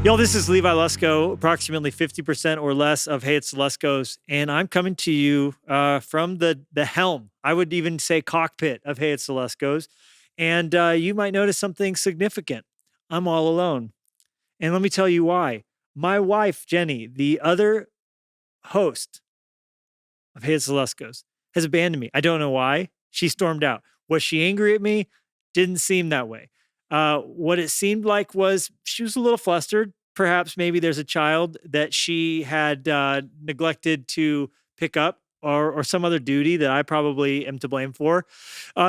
Yo, this is Levi Lusko, approximately 50% or less of Hey, It's the Luskos, and I'm coming to you from the helm. I would even say cockpit of Hey, It's the Luskos, and you might notice something significant. I'm all alone, and let me tell you why. My wife, Jenny, the other host of Hey, It's the Luskos, has abandoned me. I don't know why. She stormed out. Was she angry at me? Didn't seem that way. What it seemed like was she was a little flustered. Perhaps maybe there's a child that she had neglected to pick up or some other duty that I probably am to blame for.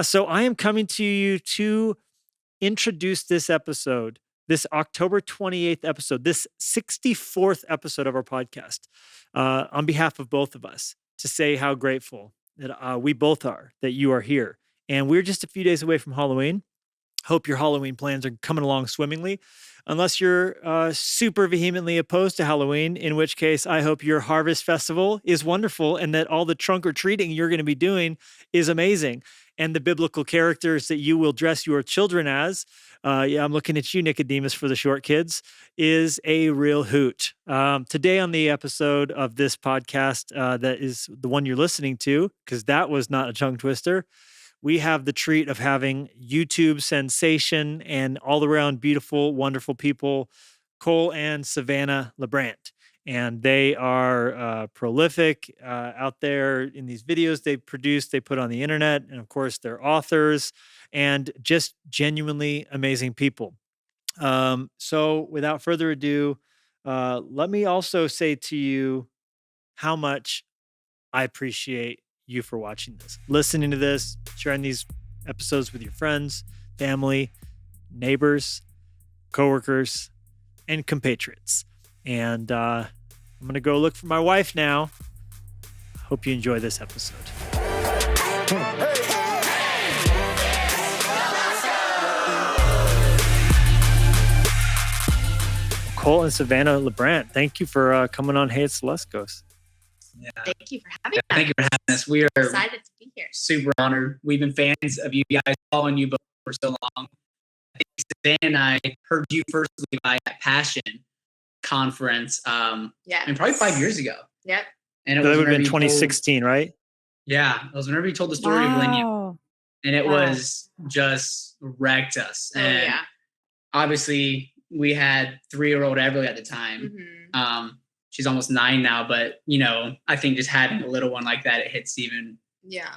So I am coming to you to introduce this episode, this October 28th episode, this 64th episode of our podcast, on behalf of both of us to say how grateful that we both are that you are here. And we're just a few days away from Halloween. Hope your Halloween plans are coming along swimmingly, unless you're super vehemently opposed to Halloween, in which case I hope your harvest festival is wonderful and that all the trunk or treating you're going to be doing is amazing. And the biblical characters that you will dress your children as, yeah, I'm looking at you, Nicodemus, for the short kids, is a real hoot. Today on the episode of this podcast, that is the one you're listening to, because that was not a tongue twister, we have the treat of having YouTube sensation and all around beautiful, wonderful people, Cole and Savannah LaBrant. And they are prolific out there in these videos they produce, they put on the internet. And of course, they're authors and just genuinely amazing people. So without further ado, let me also say to you how much I appreciate you for watching this, listening to this, sharing these episodes with your friends, family, neighbors, coworkers, and compatriots. And I'm going to go look for my wife now. Hope you enjoy this episode. Cole and Savannah LaBrant, thank you for coming on Hey, It's the Luskos. Yeah. Thank you for having us. Thank you for having us. We are excited to be here. Super honored. We've been fans of you guys, following you both for so long. I think Savannah and I heard you first, Levi, at Passion Conference. Yeah. And probably 5 years ago. Yep. And it would have been 2016, right? Yeah. It was whenever you told the story of Linya. And it was just wrecked us. And obviously we had 3-year-old Everly at the time. Mm-hmm. She's almost 9 now, but I think just having a little one like that, it hits even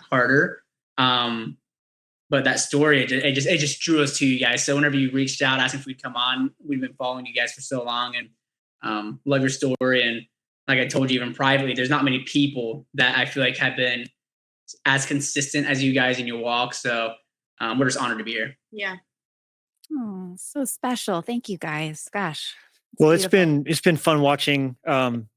harder. But that story, it just drew us to you guys. So whenever you reached out asking if we'd come on, we've been following you guys for so long and love your story. And like I told you even privately, there's not many people that I feel like have been as consistent as you guys in your walk. So we're just honored to be here. Yeah. Oh, so special. Thank you guys. Gosh. Well, it's been fun watching from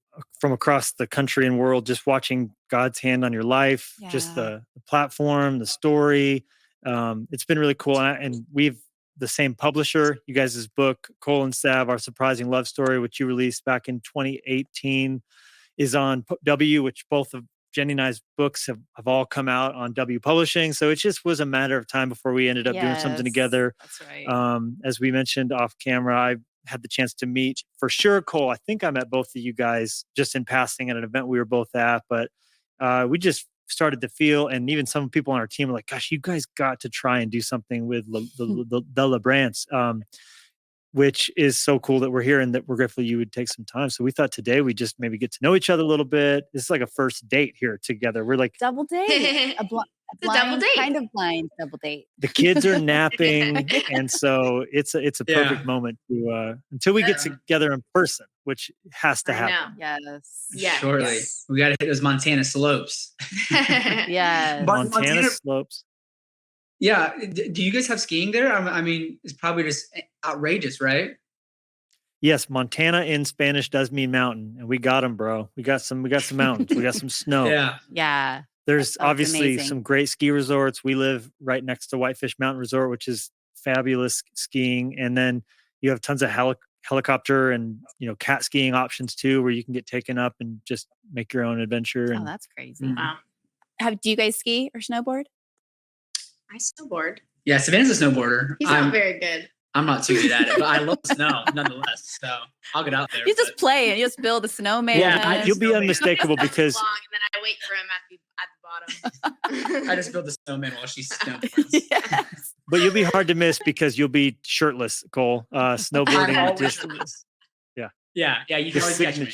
across the country and world, just watching God's hand on your life, just the platform, the story. It's been really cool. And we've the same publisher, you guys' book, Cole and Sav, Our Surprising Love Story, which you released back in 2018, is on W, which both of Jenny and I's books have all come out on W Publishing. So it just was a matter of time before we ended up doing something together. That's right. As we mentioned off camera, I had the chance to meet for sure, Cole. I think I met both of you guys just in passing at an event we were both at, but we just started to feel, and even some people on our team were like, gosh, you guys got to try and do something with the LaBrants, which is so cool that we're here and that we're grateful you would take some time. So we thought today we just maybe get to know each other a little bit. It's like a first date here together. We're like double date, a double date, kind of blind double date. The kids are napping, and so it's a perfect moment to until we get together in person, which has to happen. Yes. Shortly. We got to hit those Montana slopes. Yes. Montana slopes. Yeah. Do you guys have skiing there? I mean, it's probably just outrageous, right? Yes, Montana in Spanish does mean mountain, and we got them, bro. We got some mountains. We got some snow. Yeah. There's obviously some great ski resorts. We live right next to Whitefish Mountain Resort, which is fabulous skiing. And then you have tons of helicopter and cat skiing options too, where you can get taken up and just make your own adventure. Oh, that's crazy! Wow. Do you guys ski or snowboard? I snowboard. Yeah, Savannah's a snowboarder. He's not very good. I'm not too good at it, but I love snow nonetheless. So I'll get out there. You just play and you just build a snowman. Yeah, You'll be snowman. unmistakable because long, and then I wait for him at the bottom. I just build the snowman while she's snowboards. Yes. but you'll be hard to miss because you'll be shirtless, Cole. Snowboarding I'm just always- yeah. Yeah. You the can always catch me.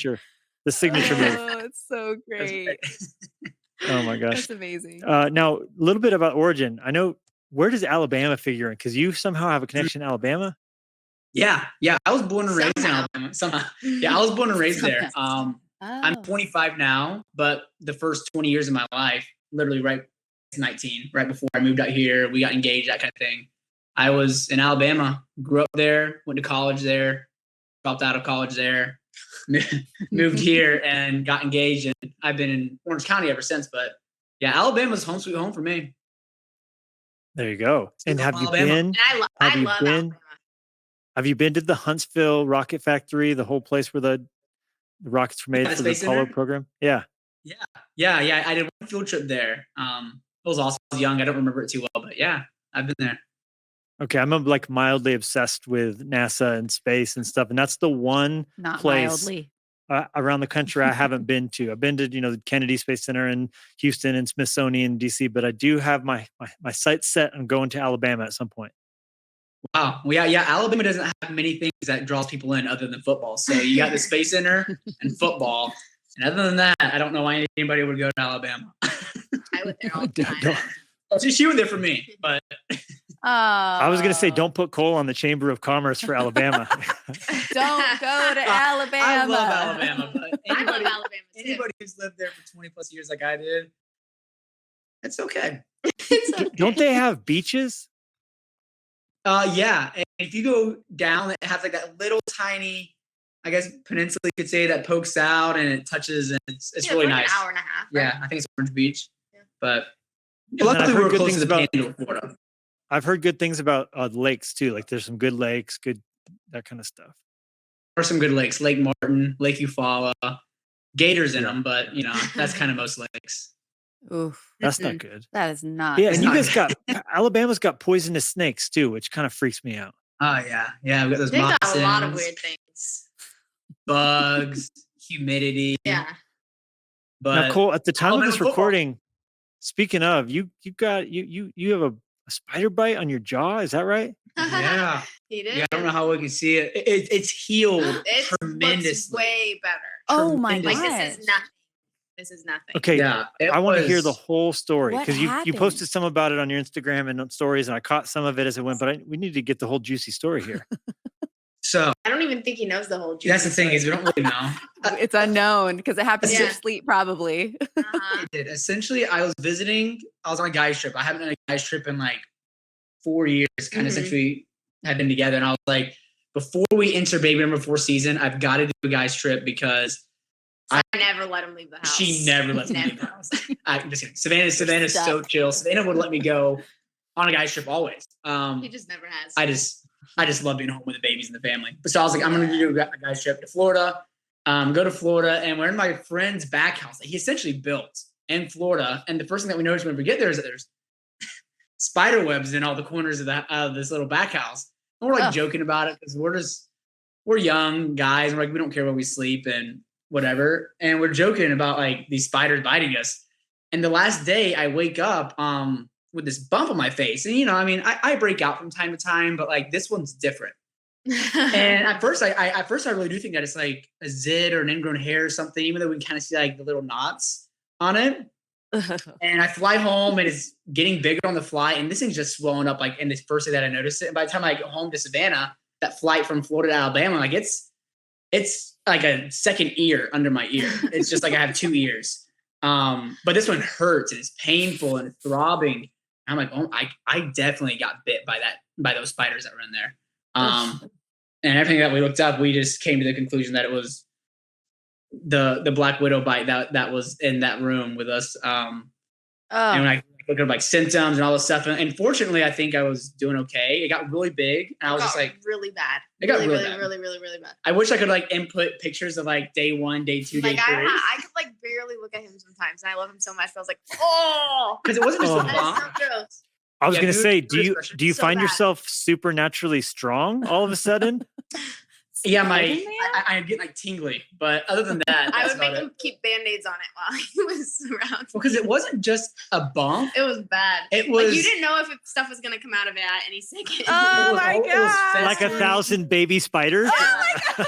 signature move. Oh, it's so great. Oh my gosh. That's amazing. Now a little bit about origin. I know, where does Alabama figure in? Because you somehow have a connection to Alabama. Yeah. I was born and raised in Alabama. Somehow. Yeah, I was born and raised there. I'm 25 now, but the first 20 years of my life, literally right 19, right before I moved out here, we got engaged, that kind of thing. I was in Alabama, grew up there, went to college there, dropped out of college there, moved here and got engaged. And I've been in Orange County ever since. But yeah, Alabama's home sweet home for me. There you go. And have you Alabama. been? And I love Alabama. Have you been to the Huntsville Rocket Factory, the whole place where the rockets were made the for the Space Apollo Center? program? Yeah. Yeah. I did one field trip there. It was awesome. I was young. I don't remember it too well, but yeah, I've been there. Okay, I'm like mildly obsessed with NASA and space and stuff, and that's the one Not place mildly. Around the country I haven't been to. I've been to the Kennedy Space Center in Houston and Smithsonian DC, but I do have my sights set on going to Alabama at some point. Wow. Well, yeah. Alabama doesn't have many things that draws people in other than football. So you got the Space Center and football, and other than that, I don't know why anybody would go to Alabama. I went there all the time. Just you went there for me, but I was going to say, don't put Cole on the Chamber of Commerce for Alabama. Don't go to Alabama. I love Alabama, but I love Alabama too. anybody who's lived there for 20 plus years like I did, it's okay. It's okay. Don't they have beaches? Yeah. And if you go down, it has like that little tiny, I guess, peninsula you could say that pokes out and it touches, and it's really like nice. An hour and a half. Right? Yeah, I think it's Orange Beach. Yeah. But And I've luckily heard we're good close things to the about- Panhandle of Florida. I've heard good things about lakes too. Like there's some good lakes, good that kind of stuff. There are some good lakes: Lake Martin, Lake Eufaula, gators in them, but that's kind of most lakes. Oof. That's not good. That is not. Yeah, It's and you not guys got Alabama's got poisonous snakes too, which kind of freaks me out. Oh yeah. We got those They got a lot of moccasins, weird things. bugs, humidity. Yeah. But Now, Cole, at the time of Alabama this football. recording, speaking of, you have a spider bite on your jaw. Is that right? yeah. He did. Yeah, I don't know how we can see it. It's healed It looks tremendously. way better. Oh my Tremendous. Like god. this is nothing. This is nothing. Okay. Yeah, I want to hear the was- whole story What because you happened? posted some about it on your Instagram and on stories, and I caught some of it as it went. But we need to get the whole juicy story here. So I don't even think he knows the whole. that's the juicy thing is we don't really know. It's unknown because it happens in your Yeah. sleep, probably. story. Uh-huh. It did. Essentially, I was on a guy's trip. I haven't done a guy's trip in like 4 years, kind of Mhm. since we had been together. And I was like, before we enter baby number 4 season, I've got to do a guy's trip because I never let him leave the house. she never lets me leave the Never. house. I'm just kidding. Savannah's so stuck. chill. Savannah would let me go on a guy's trip always. He just never has. I just love being home with the babies and the family. But so I was like, I'm going to do a guy's trip to Florida, go to Florida. And we're in my friend's back house that he essentially built in Florida. And the first thing that we noticed when we get there is that there's spider webs in all the corners of this little back house. And we're like Oh. joking about it because we're young guys. We're like, we don't care where we sleep and whatever. And we're joking about like these spiders biting us. And the last day I wake up with this bump on my face. And I break out from time to time, but like this one's different. And at first I really do think that it's like a zit or an ingrown hair or something, even though we can kind of see like the little knots on it. And I fly home and it's getting bigger on the fly. And this thing's just swelling up like in this first day that I noticed it. And by the time I get home to Savannah, that flight from Florida to Alabama, like it's like a second ear under my ear. It's just like I have 2 ears. But this one hurts and it's painful and it's throbbing. I'm like, oh, I definitely got bit by those spiders that were in there. And everything that we looked up, we just came to the conclusion that it was the black widow bite that was in that room with us. And when I looked up like symptoms and all this stuff, and fortunately, I think I was doing okay. It got really big, and I was just like, really bad. It got really really, bad. really bad. I wish I could like input pictures of like day 1, day 2, day Like 3, I could like barely look at him sometimes, and I love him so much. I was like, oh, because it wasn't just Oh. a that is bump. so gross. I was Yeah, going to mood- say, mood do you expression. do you So find bad. yourself supernaturally strong all of a sudden? Yeah, Spider-Man? I get like tingly, but other than that, I that's would make about him it. keep band-aids on it while he was around. Because it wasn't just a bump. It was bad. It was Like you didn't know if stuff was gonna come out of it at any second. Oh my it was God. Like festering. 1,000 baby spiders? Yes, I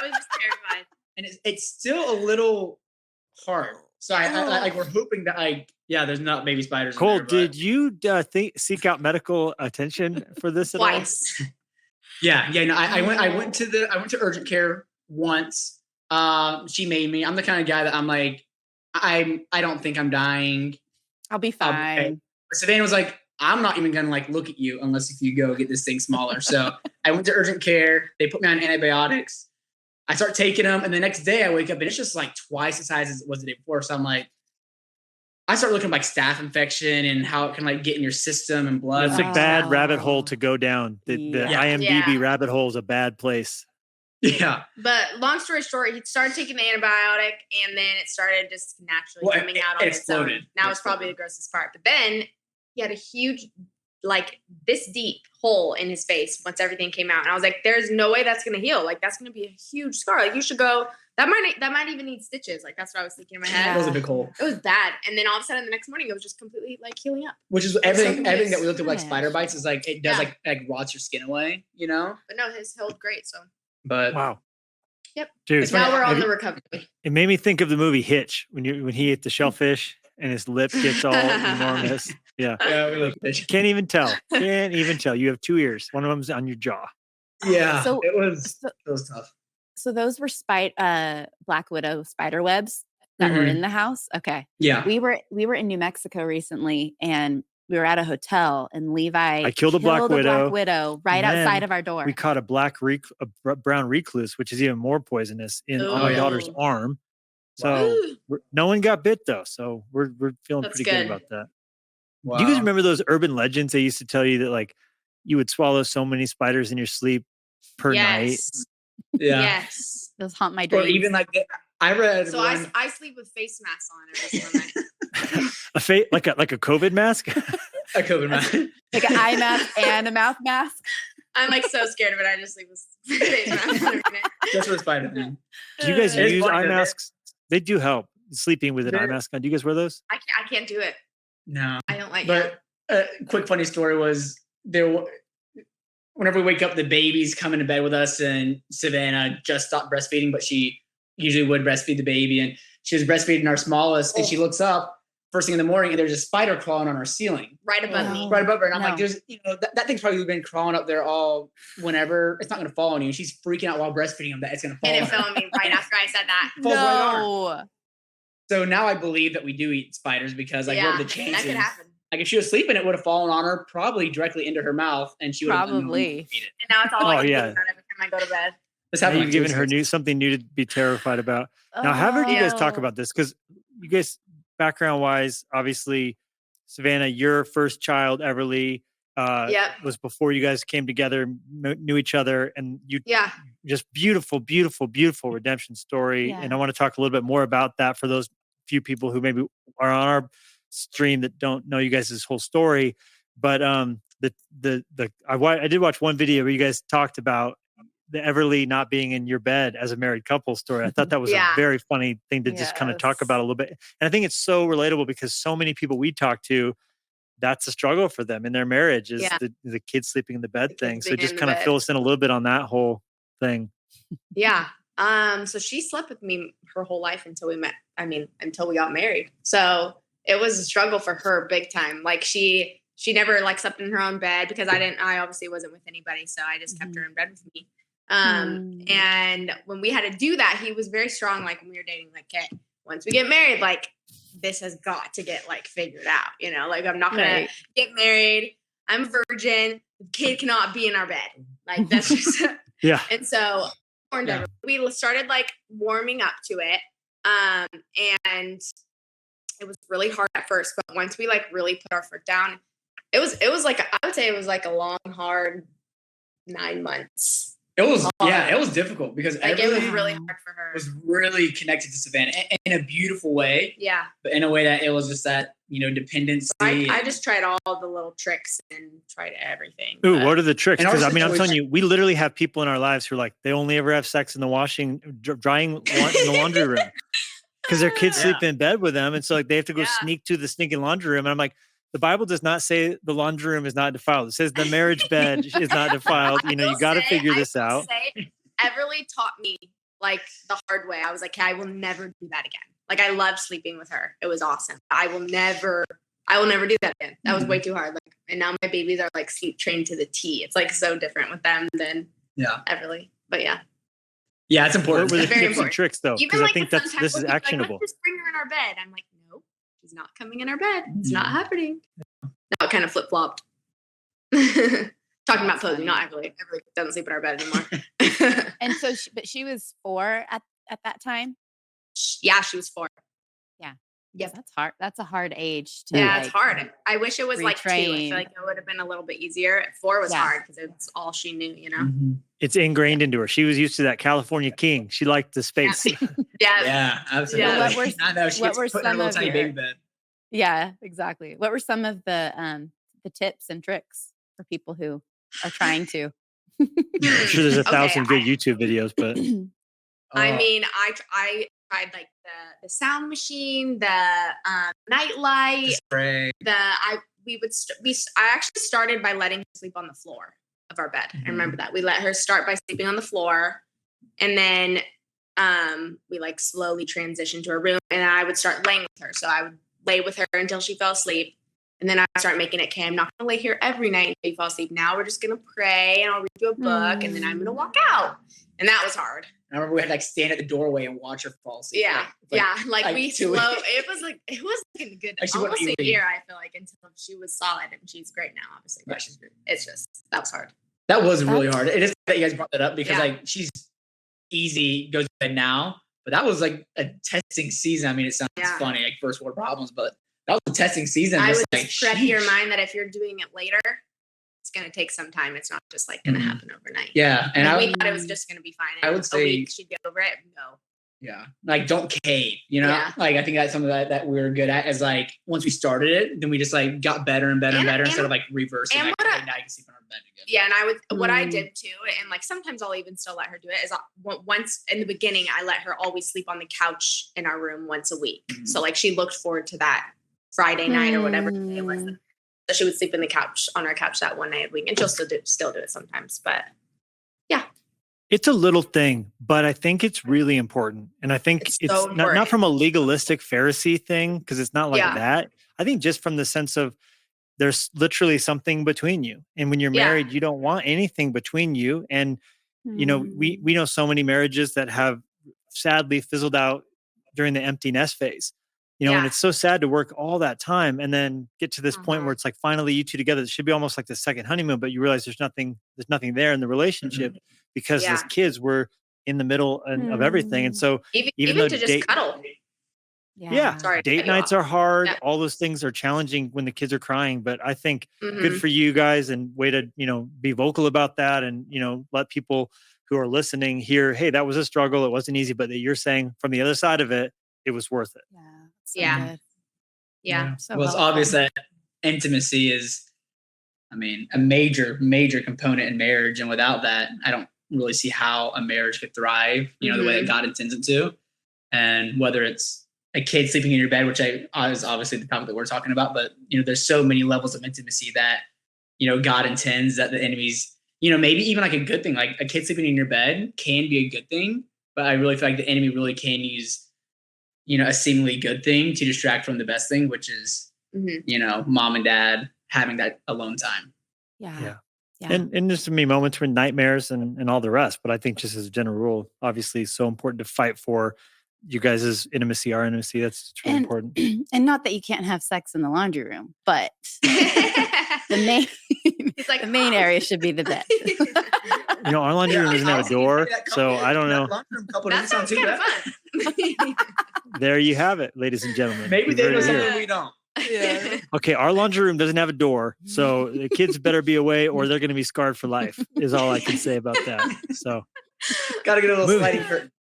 was just terrified. And it's still a little hard. So I like we're hoping that there's not baby spiders. Cole, in there, did you seek out medical attention for this at all? Twice. Yeah. No, I went to urgent care once. She made me. I'm the kind of guy that I'm like, I don't think I'm dying. I'll be I'll be fine. okay. But Savannah was like, I'm not even gonna like look at you unless if you go get this thing smaller. So I went to urgent care. They put me on antibiotics. I start taking them, and the next day I wake up and it's just like twice the size as it was the day before. So I'm like, I start looking at like staph infection and how it can like get in your system and blood. It's a bad rabbit hole to go down. The Yeah. IMDb rabbit hole is a bad place. Yeah. But long story short, he started taking the antibiotic, and then it started just naturally coming out on its own. exploded. Now it's probably the grossest part. But then he had a huge, like this deep hole in his face once everything came out, and I was like, "There's no way that's gonna heal. Like that's gonna be a huge scar. Like you should go. That might even need stitches. Like that's what I was thinking in my head. It was a big hole. It was bad. And then all of a sudden, the next morning, it was just completely like healing up. Which is so everything that we nice. looked at like spider bites is like it does Yeah. like rots your skin away, you know? But no, his healed great. So But Wow. Yep. Dude, It's now funny, we're on have the you- recovery. it made me think of the movie Hitch when he ate the shellfish and his lip gets all enormous. Yeah. yeah, we looked at Can't even tell. Can't even tell. You have 2 ears. One of them's on your jaw. Yeah. So- it was tough. So those were Black Widow spider webs that were in the house. Okay. Yeah. We were in New Mexico recently, and we were at a hotel, and Levi I killed a Black Widow. right And outside of our door. We caught a brown recluse, which is even more poisonous, on my Oh. daughter's arm. So Woo. no one got bit though. So we're feeling That's pretty good good. about that. Wow. Do you guys remember those urban legends they used to tell you that like you would swallow so many spiders in your sleep per night? Yes. Yeah. Yes. Those haunt my Or dreams. even like I read So one, I sleep with face masks on every single night. like a COVID mask? a COVID mask. like an eye mask and a mouth mask. I'm like so scared of it. I just sleep with face masks on every night. That's what spider thing. Do you guys It's use funny eye that they're- masks? They do help. Sleeping with an eye They're- mask on. Do you guys wear those? I can't do it. No. I don't like it. But a quick funny story was whenever we wake up, the baby's coming to bed with us, and Savannah just stopped breastfeeding, but she usually would breastfeed the baby, and she was breastfeeding our smallest, and she looks up first thing in the morning, and there's a spider crawling on our ceiling, Right above me. right above her, and I'm No. like, "There's, that thing's probably been crawling up there all whenever. It's not going to fall on you." And she's freaking out while breastfeeding him that it's going to fall. And on it her. fell on me right after I said that. Falls right on her. No. So now I believe that we do eat spiders because like what are the that chances? could happen. Like if she was sleeping, it would have fallen on her, probably directly into her mouth, and she would have Probably. eat it. And now it's all Oh, I can yeah. think about every time I go to bed. This Now happened you've like given 2 her weeks something new to be terrified about. Now, how heard you guys talk about this? Because you guys, background wise, obviously, Savannah, your first child, Everly, Yep. was before you guys came together, knew each other, and you Yeah. just beautiful, beautiful, beautiful redemption story. Yeah. And I want to talk a little bit more about that for those few people who maybe are on our stream that don't know you guys' whole story. But I did watch one video where you guys talked about the Everly not being in your bed as a married couple story. I thought that was Yeah. a very funny thing to just kind of talk Yes. about a little bit. And I think it's so relatable because so many people we talk to, that's a struggle for them in their marriage is Yeah. the kids sleeping in the bed The kids thing. So being just in the kind of bed. fill us in a little bit on that whole thing. Yeah. So she slept with me her whole life until we met. Until we got married. So it was a struggle for her big time. Like she never like slept in her own bed because I obviously wasn't with anybody. So I just kept her in bed with me. And when we had to do that, he was very strong. Like when we were dating, like, okay, once we get married, like this has got to get like figured out, like I'm not going to get married. I'm a virgin. The kid cannot be in our bed. Like that's just, Yeah. And so we started like warming up to it. And it was really hard at first, but once we like really put our foot down, it was like, I would say it was like a long, hard 9 months. It was difficult because Like it was everything really hard for her. was really connected to Savannah in a beautiful way, Yeah. but in a way that it was just that dependency. I just tried all the little tricks and tried everything. Ooh, what are the tricks? Because I'm situation- telling you, we literally have people in our lives who are like, they only ever have sex in the drying in the laundry room because their kids sleep in bed with them. And so like they have to go sneak to the sneaking laundry room. And I'm like, the Bible does not say the laundry room is not defiled. It says the marriage bed is not defiled. You got to figure this out. Everly taught me like the hard way. I was like, I will never do that again. Like I loved sleeping with her. It was awesome. I will never do that again. That was way too hard. Like, and now my babies are like sleep trained to the T. It's like so different with them than Everly. But yeah. Yeah, it's important. What were the Very tips important. and tricks though? Because I think this is actionable. Like, let's just bring her in our bed. I'm like, no, she's not coming in our bed. It's not happening. Now it kind of flip flopped. Talking about posing, not Everly. Everly doesn't sleep in our bed anymore. And so, but she was 4 at that time. Yeah, she was 4. Yeah. Yep. That's hard. That's a hard age to. Yeah, it's hard. I wish it was like 2. I retrain. feel like it would have been a little bit easier. At 4 was hard because it's all she knew, Mm-hmm. It's ingrained into her. She was used to that California king. She liked the space. Yeah, absolutely. Yeah. What were some of tiny your- baby bed. Yeah, exactly. What were some of the tips and tricks for people who are trying to? I'm sure there's 1,000 good I- YouTube videos, but I mean, I tried like the sound machine, the night light, Spray. I actually started by letting her sleep on the floor of our bed. I remember that. We let her start by sleeping on the floor, and then we like slowly transitioned to her room, and I would start laying with her. So I would lay with her until she fell asleep. And then I start making it, okay, I'm not going to lay here every night until you fall asleep. Now we're just going to pray and I'll read you a book and then I'm going to walk out. And that was hard. I remember we had to like stand at the doorway and watch her fall asleep. Like we two slow. weeks. It was like a good, Like she almost wouldn't a eat. year, I feel like, until she was solid. And she's great now, obviously. But it's just, that was hard. That was really hard. It is that you guys brought that up because Yeah. like she's easy, goes to bed now. But that was like a testing season. I mean, it sounds funny, like first world problems, but that was a testing season. I Just would like, just prep your mind that if you're doing it later, it's going to take some time. It's not just like going to happen overnight. Yeah. And we thought it was just going to be fine. I would a say- week she'd get over it. No. Yeah. Like don't cave, Yeah. Like I think that's something that we were good at is like once we started it, then we just like got better and better and better instead of like reversing. and Like, what okay, now you can sleep on our bed again. Yeah, and what I did too, and like sometimes I'll even still let her do it, is once in the beginning, I let her always sleep on the couch in our room once a week. Mhm. So like she looked forward to that Friday night or whatever day it was. So she would sleep on our couch that one night a week, and she'll still do it sometimes. But it's a little thing, but I think it's really important. And I think It's it's so not important. from a legalistic Pharisee thing, because it's not like Yeah. that. I think just from the sense of there's literally something between you. And when you're Yeah. married, you don't want anything between you. And, we know so many marriages that have sadly fizzled out during the empty nest phase. And Yeah. it's so sad to work all that time and then get to this point Uh-huh. where it's like finally you two together. It should be almost like the second honeymoon, but you realize there's nothing there in the relationship because as Yeah. kids we're in the middle of everything. And so even though to just date- cuddle. yeah, Sorry to date cut you nights off. are hard. Yeah. All those things are challenging when the kids are crying, but I think Mhm. good for you guys and way to, be vocal about that and, let people who are listening hear, hey, that was a struggle. It wasn't easy, but that you're saying from the other side of it, it was worth it. Yeah. Yeah. So well, it's helpful. obvious that intimacy is, a major, major component in marriage. And without that, I don't really see how a marriage could thrive, the way that God intends it to. And whether it's a kid sleeping in your bed, which is obviously the topic that we're talking about, but, there's so many levels of intimacy that, God intends that the enemy's, maybe even like a good thing, like a kid sleeping in your bed can be a good thing, but I really feel like the enemy really can use, a seemingly good thing to distract from the best thing, which is, mom and dad having that alone time. Yeah. And there's going to be moments when nightmares and all the rest, but I think just as a general rule, obviously it's so important to fight for you guys' intimacy, our intimacy. That's really important. And not that you can't have sex in the laundry room, but the main He's like, the main area should be the bed. Our laundry room doesn't have a door, so I don't know. that sounds kind of fun. There you have it, ladies and gentlemen. Maybe You've they heard know it here. something we don't. Yeah. Okay, our laundry room doesn't have a door, so the kids better be away or they're going to be scarred for life, is all I can say about that. So, Got to get a little Moving. sliding curtain.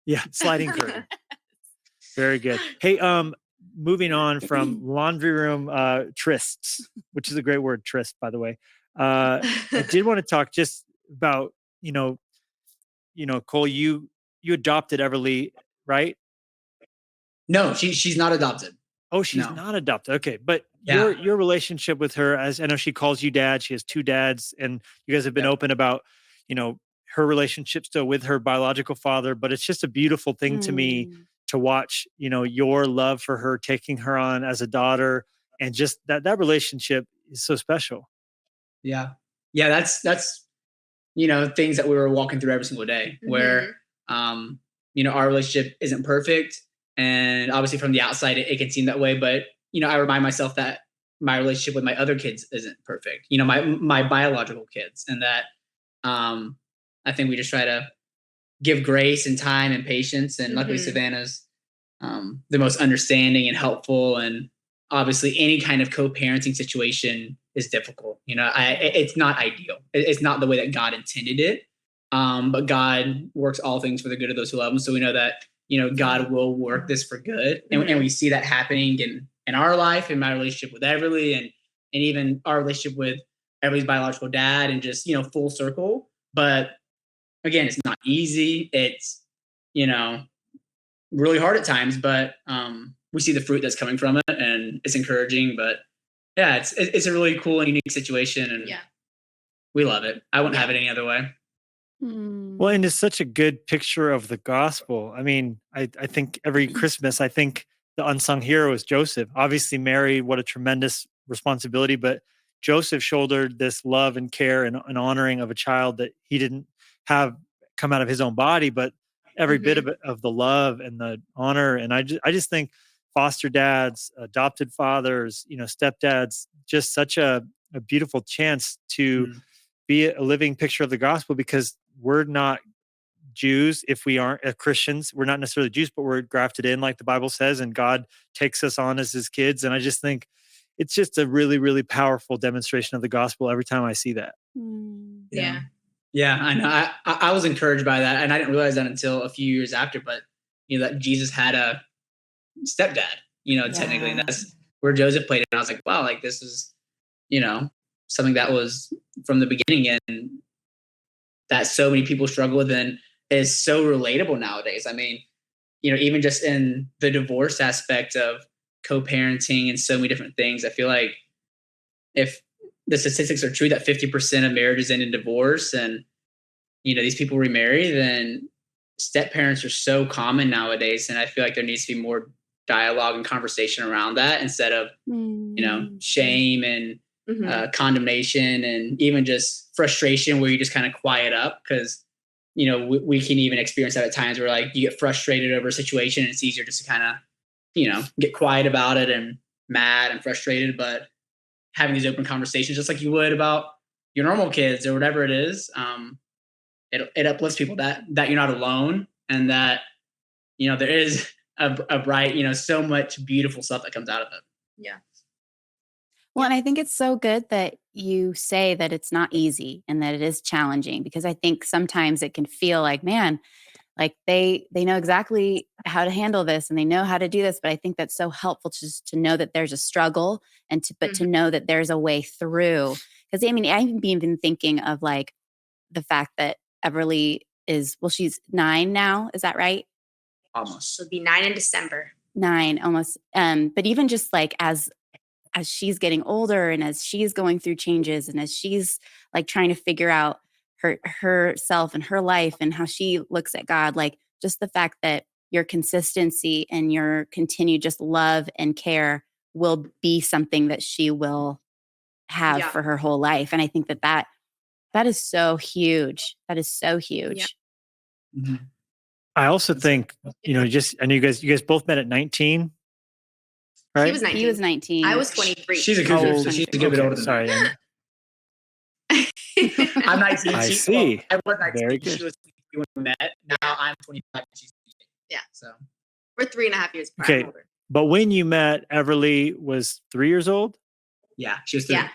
yeah, sliding curtain. Very good. Hey, moving on from laundry room trysts, which is a great word, tryst, by the way. I did want to talk just about, Cole, you adopted Everly, right? No, she's not adopted. Oh, she's No. not adopted. Okay. But Yeah. your relationship with her, as I know she calls you dad, she has 2 dads, and you guys have been open about, her relationship still with her biological father. But it's just a beautiful thing to me to watch, your love for her, taking her on as a daughter, and just that relationship is so special. Yeah. Yeah. That's, things that we were walking through every single day where, our relationship isn't perfect. And obviously from the outside, it can seem that way. But, I remind myself that my relationship with my other kids isn't perfect, my biological kids. And that I think we just try to give grace and time and patience. And luckily Savannah's the most understanding and helpful. And obviously any kind of co-parenting situation is difficult. It's not ideal. It's not the way that God intended it. But God works all things for the good of those who love him. So we know that, God will work this for good. And we see that happening in our life, in my relationship with Everly, and even our relationship with Everly's biological dad, and just, full circle. But again, it's not easy. It's, really hard at times, but we see the fruit that's coming from it, and it's encouraging. But yeah, it's a really cool and unique situation, and we love it. I wouldn't have it any other way. Well, and it's such a good picture of the gospel. I mean, I think every Christmas, I think the unsung hero is Joseph. Obviously, Mary, what a tremendous responsibility, but Joseph shouldered this love and care and honoring of a child that he didn't have come out of his own body, but every bit of the love and the honor. And I just think foster dads, adopted fathers, stepdads, just such a beautiful chance to be a living picture of the gospel, because we're not Jews. If we aren't Christians, we're not necessarily Jews, but we're grafted in, like the Bible says, and God takes us on as his kids. And I just think it's just a really, really powerful demonstration of the gospel every time I see that. Yeah. Yeah, I know. I was encouraged by that, and I didn't realize that until a few years after. But that Jesus had a stepdad, technically, and that's where Joseph played it. And I was like, wow, like this is, something that was from the beginning, and that so many people struggle with, and is so relatable nowadays. I mean, even just in the divorce aspect of co-parenting and so many different things, I feel like if the statistics are true that 50% of marriages end in divorce, and these people remarry, then step parents are so common nowadays. And I feel like there needs to be more dialogue and conversation around that, instead of shame and condemnation, and even just frustration where you just kind of quiet up. Because we can even experience that at times where, like, you get frustrated over a situation, and it's easier just to kind of get quiet about it and mad and frustrated. But having these open conversations, just like you would about your normal kids or whatever it is, it uplifts people that you're not alone, and that there is a bright, so much beautiful stuff that comes out of it. Yeah. Well, and I think it's so good that you say that it's not easy and that it is challenging, because I think sometimes it can feel like, man, like they know exactly how to handle this and they know how to do this. But I think that's so helpful to know that there's a struggle, and to know that there's a way through. Because I mean, I've been thinking of like the fact that Everly she's 9 now. Is that right? Almost. She'll be 9 in December. 9 almost. But even just like as she's getting older, and as she's going through changes, and as she's like trying to figure out herself and her life and how she looks at God, like just the fact that your consistency and your continued just love and care will be something that she will have for her whole life. And I think that is so huge. That is so huge. Yeah. I also think, I know you guys both met at 19. Right? He was 19. I was 23. She's a cougar, so she's a good bit older than sorry. I'm 19. I see. I was 19. Very good. She was 23 when we met. Now I'm 25. She's 28. Yeah. So we're 3.5 years apart. Okay. But when you met, Everly was 3 years old? Yeah, she was 3. Yeah.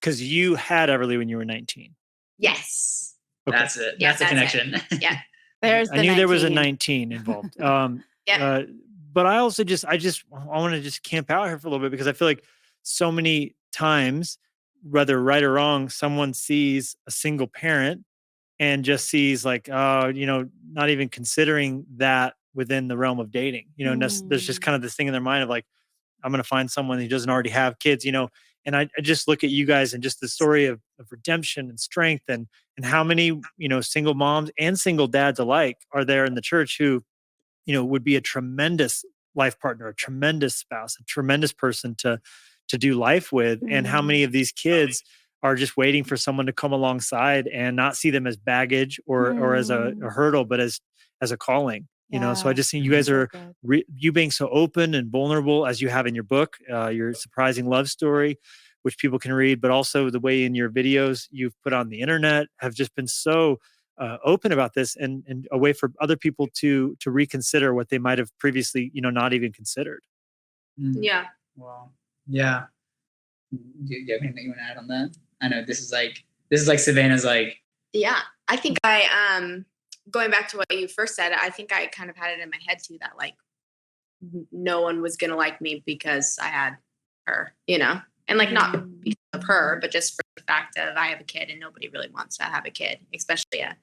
Because you had Everly when you were 19. Yes. Okay. That's it. That's the connection. Yeah. There's I knew there was a 19 involved. but I also I want to just camp out here for a little bit, because I feel like so many times, whether right or wrong, someone sees a single parent and just sees like, not even considering that within the realm of dating. There's just kind of this thing in their mind of like, I'm going to find someone who doesn't already have kids, and I just look at you guys and just the story of redemption and strength, and how many, single moms and single dads alike are there in the church who, would be a tremendous life partner, a tremendous spouse, a tremendous person to do life with. And how many of these kids are just waiting for someone to come alongside and not see them as baggage or as a hurdle, but as a calling. So I just think you guys are you being so open and vulnerable as you have in your book, your surprising love story, which people can read, but also the way in your videos you've put on the internet have just been so open about this, and a way for other people to reconsider what they might have previously, not even considered. Yeah. Wow. Yeah. Do you have anything you want to add on that? I know this is like Savannah's like. Yeah, I think going back to what you first said, I think I kind of had it in my head too, that like no one was going to like me because I had her, and like not because of her, but just for the fact of I have a kid and nobody really wants to have a kid, especially a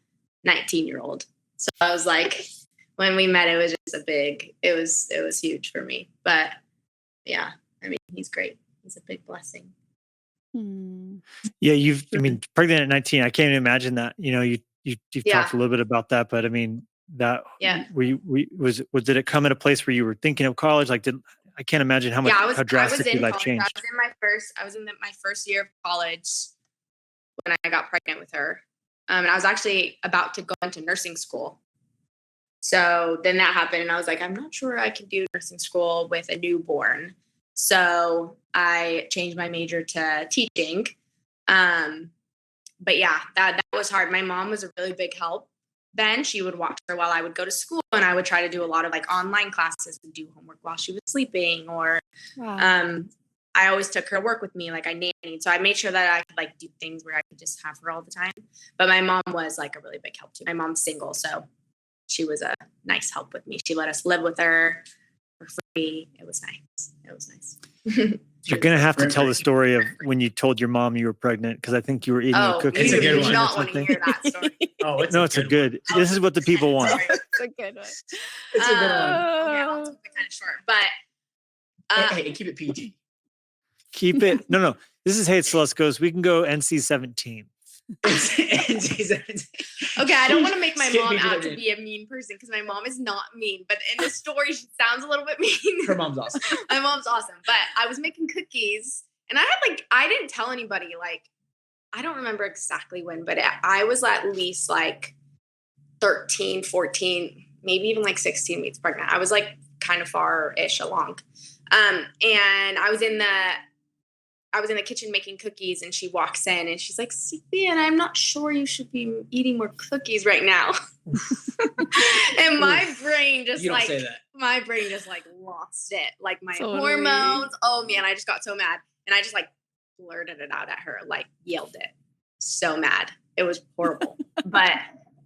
19-year-old. So I was like, when we met, it was just it was huge for me. But yeah, I mean, he's great. He's a big blessing. Yeah, pregnant at 19, I can't even imagine that. You've talked a little bit about that, but I mean, that did it come at a place where you were thinking of college? Like, I can't imagine how how drastically life changed. I was in my first year of college when I got pregnant with her. And I was actually about to go into nursing school. So then that happened, and I was like, I'm not sure I can do nursing school with a newborn. So I changed my major to teaching. But yeah, that was hard. My mom was a really big help. Then she would watch her while I would go to school, and I would try to do a lot of like online classes and do homework while she was sleeping, or I always took her to work with me, like I nannied. So I made sure that I could like do things where I could just have her all the time. But my mom was like a really big help too. My mom's single, so she was a nice help with me. She let us live with her for free. It was nice. You're going to have to tell the story of when you told your mom you were pregnant, because I think you were eating a cookie. It's a good one. Not want to hear that story. It's a good. This is what the people want. It's a good one. It's a good one. Okay, I'll keep it kind of short, but hey, keep it PG. Keep it. No. This is Hey It's Luskos. We can go NC-17. Okay, I don't want to make my mom out to be a mean person, because my mom is not mean, but in this story she sounds a little bit mean. Her mom's awesome. My mom's awesome, but I was making cookies, and I didn't tell anybody, like I don't remember exactly when, but I was at least like 13, 14, maybe even like 16 weeks pregnant. I was like kind of far-ish along. And I was in the kitchen making cookies, and she walks in and she's like, Cynthia, I'm not sure you should be eating more cookies right now. And my brain just lost it. Like my hormones. Oh man, I just got so mad. And I just like blurted it out at her, like yelled it. So mad. It was horrible. But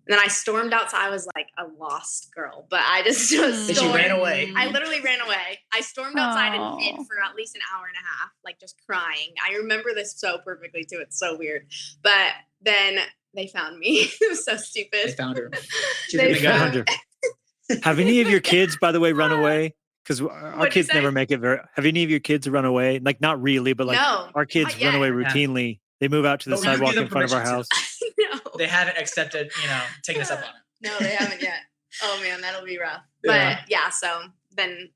then I stormed outside. I was like a lost girl, but I just stormed. She ran away. I literally ran away. I stormed outside and hid for at least an hour and a half, like just crying. I remember this so perfectly too. It's so weird. But then they found me. It was so stupid. They found her. They found her. Have any of your kids, by the way, run away? Because our kids never make it very. Have any of your kids run away? Like not really, but like our kids run away routinely. Yeah. They move out to the sidewalk in front of our house. No. They haven't accepted, taking us up on it. No, they haven't yet. Oh man, that'll be rough. But yeah, so then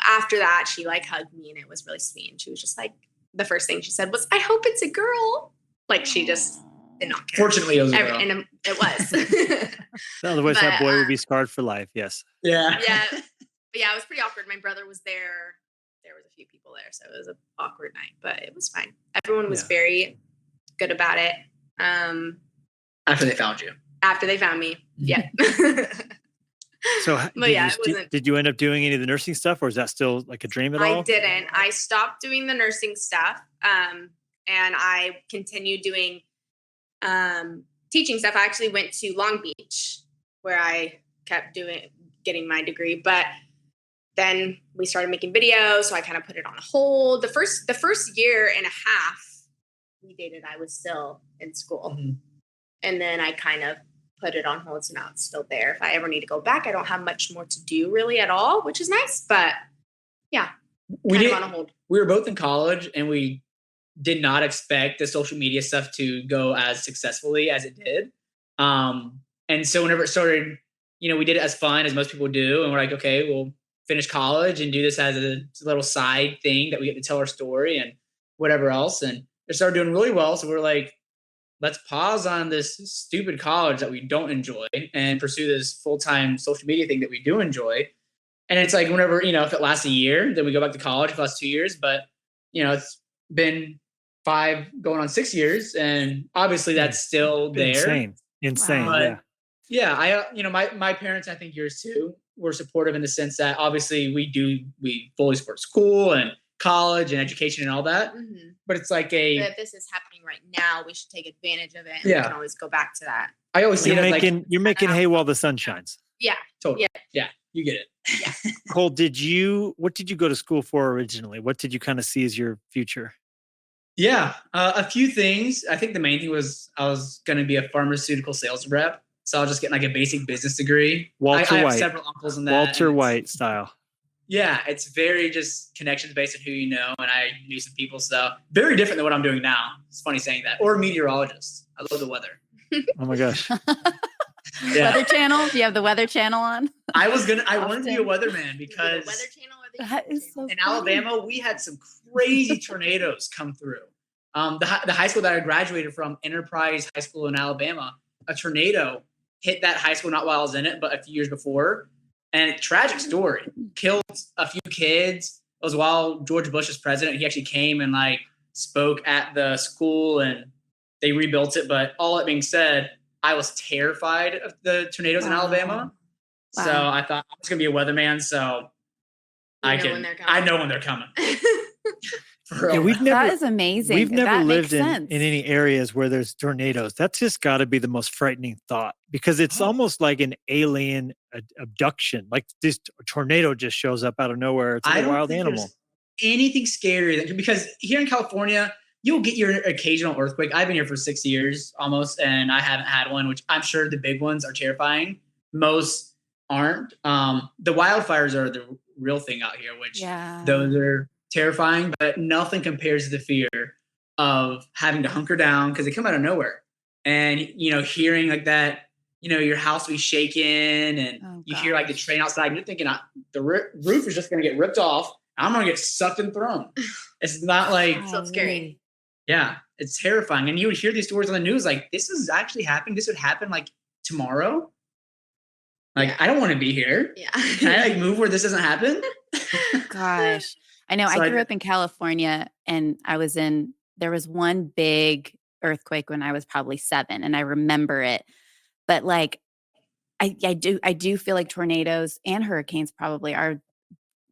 after that, she like hugged me, and it was really sweet. And she was just like, the first thing she said was, I hope it's a girl. Like she just did not care. Fortunately, it was a girl. And it was. Otherwise, that boy would be scarred for life. Yes. Yeah. Yeah. But yeah, it was pretty awkward. My brother was there. There was a few people there, so it was an awkward night, but it was fine. Everyone was very good about it. After they found you. After they found me. Yeah. So did you end up doing any of the nursing stuff, or is that still like a dream at all? I didn't. I stopped doing the nursing stuff. And I continued doing teaching stuff. I actually went to Long Beach, where I kept getting my degree. But then we started making videos. So I kind of put it on hold. The first year and a half we dated, I was still in school. Mm-hmm. And then I kind of put it on hold. So now it's still there. If I ever need to go back, I don't have much more to do really at all, which is nice. But yeah, we on a hold. We were both in college and we did not expect the social media stuff to go as successfully as it did. And so whenever it started, we did it as fun as most people do. And we're like, okay, we'll finish college and do this as a little side thing that we get to tell our story and whatever else. And it started doing really well. So we're like, let's pause on this stupid college that we don't enjoy and pursue this full-time social media thing that we do enjoy. And it's like, whenever, if it lasts a year, then we go back to college. If it lasts 2 years, but it's been 5 going on 6 years. And obviously that's still there. Insane. But yeah, my parents, I think yours too, were supportive in the sense that obviously we fully support school and college and education and all that. Mm-hmm. But it's like but if this is happening right now, we should take advantage of it. And we can always go back to that. I always see you're making hay while the sun shines. Yeah. Totally. Yeah. You get it. Yeah. Cole, what did you go to school for originally? What did you kind of see as your future? Yeah, a few things. I think the main thing was I was going to be a pharmaceutical sales rep. So I was just getting like a basic business degree. I have several uncles in that. Walter White style. Yeah, it's very just connections based on who you know. And I knew some people. So very different than what I'm doing now. It's funny saying that. Or meteorologist. I love the weather. Oh my gosh. Yeah. Weather Channel? Do you have the Weather Channel on? I wanted to be a weatherman because the Weather Channel or the that is so in funny. Alabama, we had some crazy tornadoes come through. The high school that I graduated from, Enterprise High School in Alabama, a tornado hit that high school not while I was in it, but a few years before. And tragic story. Killed a few kids. It was while George Bush was president. He actually came and spoke at the school and they rebuilt it. But all that being said, I was terrified of the tornadoes in Alabama. Wow. So I thought I was going to be a weatherman. So I know when they're coming. That is amazing. We've never lived in any areas where there's tornadoes. That's just got to be the most frightening thought because it's almost like an alien abduction. Like this tornado just shows up out of nowhere. It's like a wild animal. Anything scarier because here in California, you'll get your occasional earthquake. I've been here for 6 years almost, and I haven't had one, which I'm sure the big ones are terrifying. Most aren't. The wildfires are the real thing out here, which those are terrifying, but nothing compares to the fear of having to hunker down because they come out of nowhere. And, hearing like that, your house will be shaking and you hear like the train outside and you're thinking the roof is just going to get ripped off. I'm going to get sucked and thrown. It's not like so scary. Yeah, it's terrifying. And you would hear these stories on the news like, this is actually happening. This would happen like tomorrow. I don't want to be here. Yeah. Can I move where this doesn't happen? Gosh. I know. So I grew up in California and there was one big earthquake when I was probably 7 and I remember it. But I do feel like tornadoes and hurricanes probably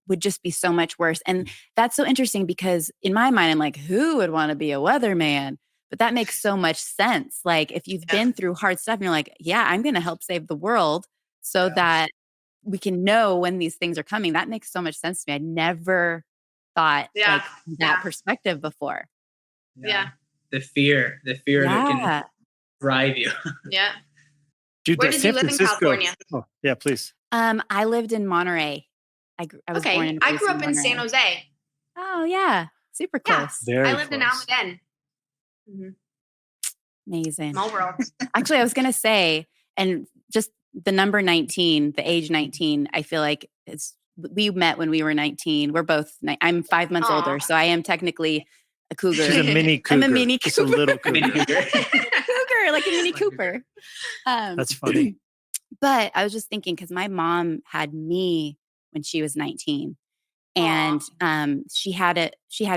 would just be so much worse. And that's so interesting because in my mind, I'm like, who would want to be a weatherman? But that makes so much sense. Like if you've been through hard stuff and you're like, yeah, I'm going to help save the world so that we can know when these things are coming. That makes so much sense to me. I never thought that perspective before. Yeah. The fear that can drive you. Yeah. Dude, where did you live in California? Oh, yeah, please. I lived in Monterey. I was born and I grew up in San Jose. Oh yeah, super close. Yeah. I lived in Almaden. Mm-hmm. Amazing. Small world. Actually, I was gonna say, and just the number 19, the age 19, I feel like we met when we were 19. We're both. I'm 5 months older, so I am technically a cougar. She's a mini cougar. I'm a mini cougar. Just a little cougar. Cougar, like a mini Cooper. That's funny. But I was just thinking because my mom had me when she was 19, and she had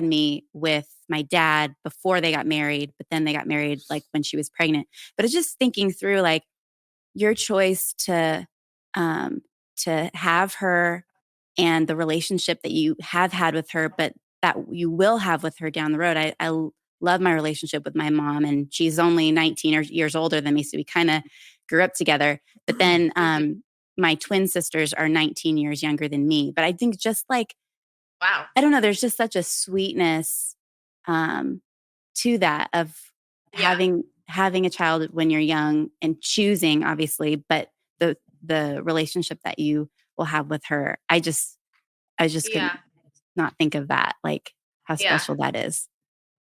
me with my dad before they got married, but then they got married like when she was pregnant. But it's just thinking through like your choice to have her and the relationship that you have had with her, but that you will have with her down the road. I love my relationship with my mom, and she's only 19 years older than me, so we kind of grew up together. But then my twin sisters are 19 years younger than me. But I think just like, wow, I don't know, there's just such a sweetness to that of having a child when you're young and choosing, obviously, but the relationship that you will have with her. I just couldn't not think of that, like how special that is.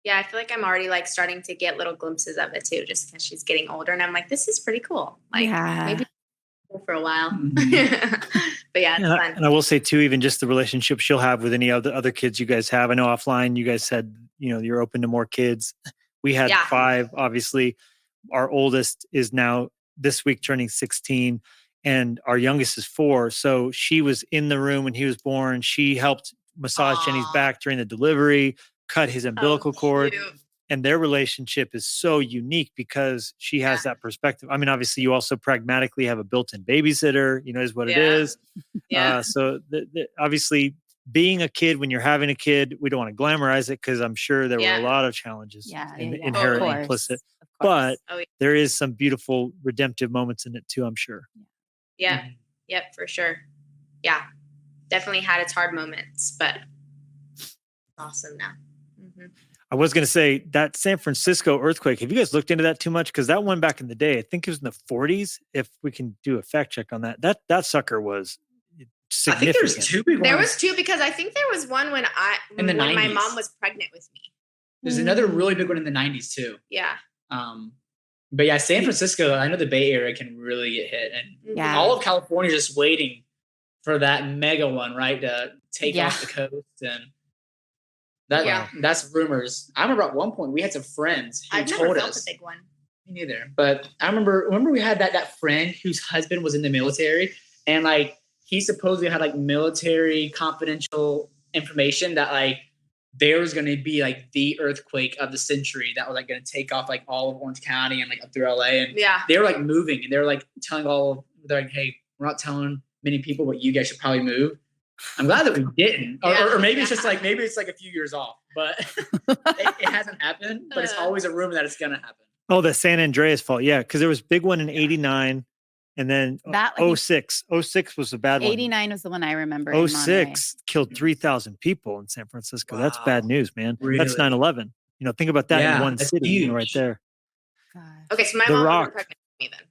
Yeah, I feel like I'm already like starting to get little glimpses of it too, just because she's getting older, and I'm like, this is pretty cool. Like maybe for a while, but yeah, it's fun. And I will say too, even just the relationship she'll have with any other kids you guys have. I know offline you guys said you're open to more kids. We had 5, obviously. Our oldest is now this week turning 16, and our youngest is 4. So she was in the room when he was born. She helped massage Jenny's back during the delivery, cut his umbilical cord. And their relationship is so unique because she has that perspective. I mean, obviously, you also pragmatically have a built-in babysitter, is what it is. So obviously, being a kid when you're having a kid, we don't want to glamorize it because I'm sure there were a lot of challenges inherent, implicit. But there is some beautiful redemptive moments in it too, I'm sure. Yeah. Yep, for sure. Yeah. Definitely had its hard moments, but awesome now. Mm-hmm. I was going to say that San Francisco earthquake, have you guys looked into that too much? Because that one back in the day, I think it was in the 40s. If we can do a fact check on that, that sucker was significant. I think there's 2 big ones. There was 2 because I think there was one when my mom was pregnant with me. There's another really big one in the 90s too. Yeah. But yeah, San Francisco, I know the Bay Area can really get hit, and all of California is just waiting for that mega one, right, to take off the coast. And that's rumors. I remember at one point we had some friends who told us. A big one. Me neither. But I remember we had that friend whose husband was in the military, and like he supposedly had like military confidential information that like there was going to be like the earthquake of the century that was like going to take off like all of Orange County and like up through LA. And they were like moving, and they were like telling they're like, hey, we're not telling many people, but you guys should probably move. I'm glad that we didn't. Or maybe it's just like, maybe it's like a few years off, but it hasn't happened, but it's always a rumor that it's going to happen. Oh, the San Andreas fault. Yeah. Cause there was a big one in 89 and then 06. 06 was a bad one. 89 was the one I remember. 06 killed 3,000 people in San Francisco. Wow. That's bad news, man. Really? That's 9/11. Think about that in one city right there. God. Okay. So my mom was pregnant with me then.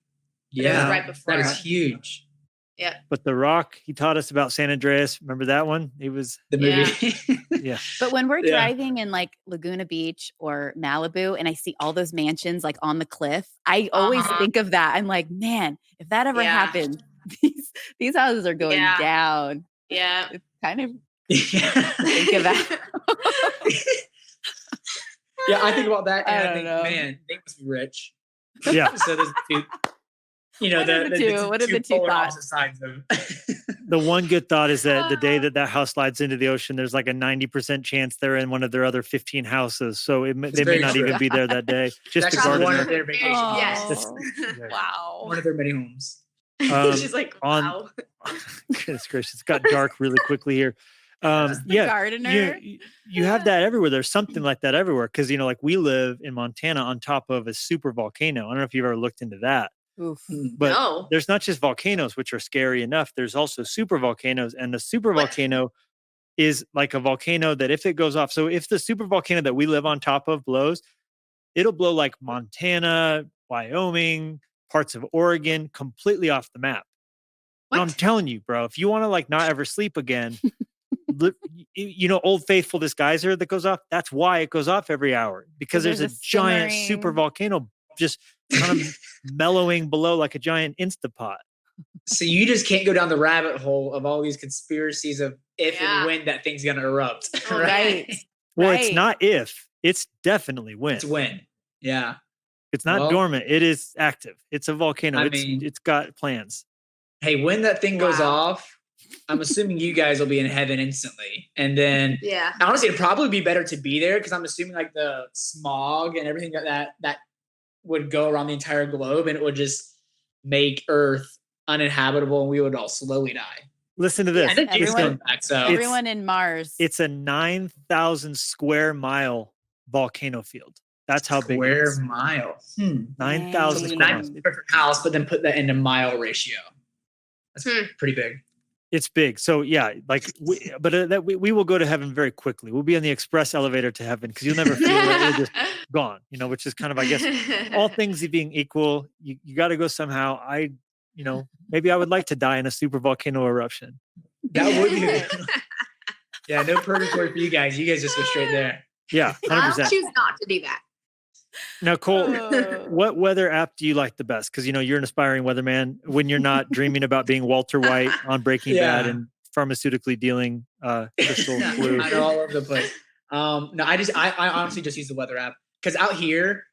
Yeah. It was right before. That is huge. Yeah. But The Rock, he taught us about San Andreas. Remember that one? He was the movie. Yeah. But when we're driving in like Laguna Beach or Malibu and I see all those mansions like on the cliff, I always think of that. I'm like, man, if that ever happened, these houses are going down. Yeah. It's kind of think of that. Yeah, I think about that and I think, man, they must be rich. Yeah. So there's 2. What are the two thoughts? Sides of the one good thought is that the day that house slides into the ocean, there's like a 90% chance they're in one of their other 15 houses. So they may not even be there that day. Just that's the gardener. One of their vacations. Yes. Wow. One of their many homes. She's like, wow. Goodness gracious, it got dark really quickly here. Gardener. You have that everywhere. There's something like that everywhere. Cause like we live in Montana on top of a super volcano. I don't know if you've ever looked into that. Oof. But there's not just volcanoes, which are scary enough. There's also super volcanoes, and the super volcano is like a volcano that if it goes off, so if the super volcano that we live on top of blows, it'll blow like Montana, Wyoming, parts of Oregon completely off the map. And I'm telling you, bro, if you want to like not ever sleep again, Old Faithful, this geyser that goes off, that's why it goes off every hour, because there's a giant super volcano just kind of mellowing below like a giant Instapot. So you just can't go down the rabbit hole of all these conspiracies of if and when that thing's going to erupt. Right. Well, it's not if, it's definitely when. It's when. Yeah. It's not dormant. It is active. It's a volcano. It's got plans. Hey, when that thing goes off, I'm assuming you guys will be in heaven instantly. And then honestly, it'd probably be better to be there because I'm assuming like the smog and everything that would go around the entire globe, and it would just make Earth uninhabitable and we would all slowly die. Listen to this. Everyone in Mars. It's a 9,000 square mile volcano field. That's how big it is. Square mile. 9,000 square miles. Perfect house, but then put that into mile ratio. That's pretty big. It's big. So yeah, like, we will go to heaven very quickly. We'll be on the express elevator to heaven because you'll never feel it. It'll just gone, which is kind of, I guess, all things being equal, you got to go somehow. Maybe I would like to die in a super volcano eruption. That would be good. Yeah, no purgatory for you guys. You guys just go straight there. Yeah, 100%. I'll choose not to do that. Now, Cole, what weather app do you like the best? Because you're an aspiring weatherman. When you're not dreaming about being Walter White on Breaking Bad and pharmaceutically dealing crystal flu. I know, all over the place. No, I honestly just use the weather app because out here,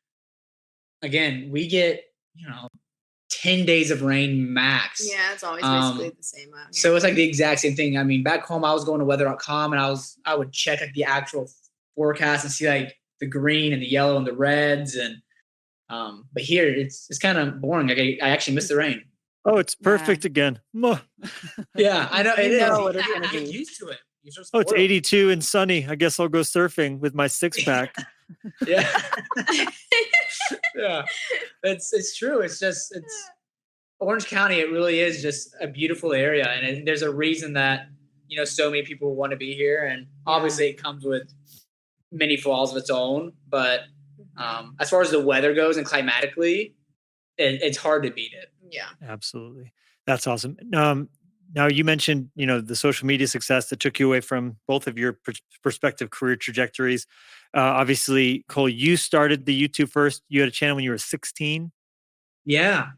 again, we get 10 days of rain max. Yeah, it's always basically the same. So it's like the exact same thing. I mean, back home, I was going to weather.com and I would check like the actual forecast and see like the green and the yellow and the reds and but here it's kind of boring. Like I actually miss the rain. Oh, it's perfect again. Yeah, I know it is. What it's gonna Get be. used to it. It's 82 and sunny. I guess I'll go surfing with my 6-pack. Yeah. Yeah. It's true. It's Orange County. It really is just a beautiful area, and there's a reason that so many people want to be here, and obviously it comes with many flaws of its own, but as far as the weather goes and climatically, it's hard to beat it. Yeah, absolutely. That's awesome. Now you mentioned, the social media success that took you away from both of your prospective career trajectories. Obviously, Cole, you started the YouTube first. You had a channel when you were 16. Yeah.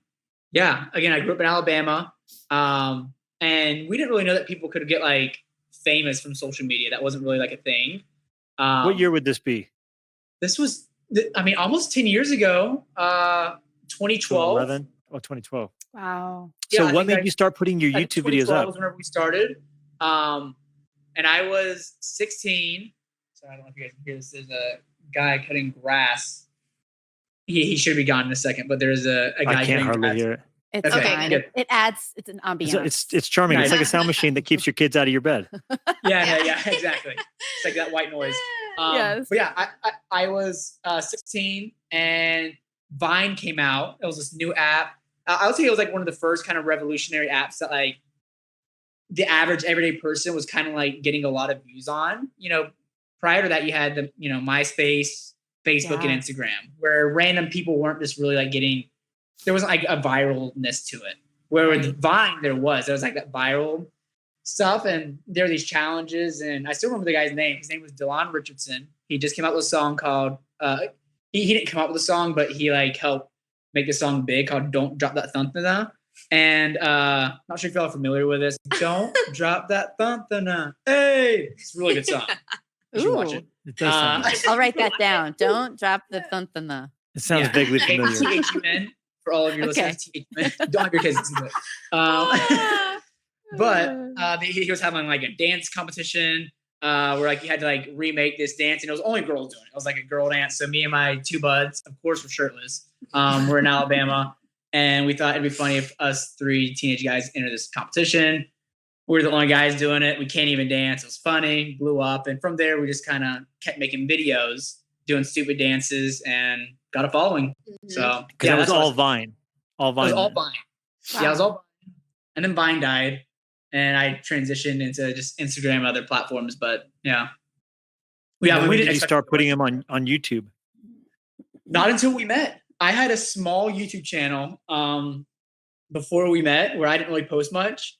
Again, I grew up in Alabama, and we didn't really know that people could get like famous from social media. That wasn't really like a thing. What year would this be? This was, almost 10 years ago, 2012. 11? Oh, 2012. Wow. So what made you start putting your YouTube videos up? Was whenever we started. And I was 16. So I don't know if you guys can hear this. There's a guy cutting grass. He should be gone in a second, but there's a guy I can't hardly grass. hear it. It's Okay, fine. good. It adds, it's an ambiance. It's charming. It's like a sound machine that keeps your kids out of your bed. Yeah, exactly. It's like that white noise. Yes. But yeah, I was 16 and Vine came out. It was this new app. I would say it was like one of the first kind of revolutionary apps that like the average everyday person was kind of like getting a lot of views on. Prior to that, you had the MySpace, Facebook, and Instagram, where random people weren't just really like there wasn't like a viralness to it. Where with Vine, there was like that viral stuff, and there were these challenges. And I still remember the guy's name. His name was Delon Richardson. He just came out with a song called he didn't come up with a song, but he like helped make the song big called "Don't Drop That Thunthana." And not sure if y'all are familiar with this. Don't drop that thunthana. Hey, it's a really good song. You should watch it. It does sound nice. I'll write that down. Don't drop the thunthana. It sounds vaguely familiar. THUN for all of your listeners. THUN. Don't have your kids listen to it. But he was having like a dance competition where like you had to like remake this dance, and it was only girls doing it. It was like a girl dance. So me and my two buds, of course, were shirtless. We're in Alabama, and we thought it'd be funny if us three teenage guys enter this competition. We're the only guys doing it. We can't even dance. It was funny, blew up, and from there we just kind of kept making videos, doing stupid dances, and got a following. Mm-hmm. So it was all Vine. All Vine. It was all Vine. Wow. Yeah, it was all Vine. And then Vine died, and I transitioned into just Instagram and other platforms. But yeah. When did you start putting them on YouTube? Not until we met. I had a small YouTube channel before we met where I didn't really post much.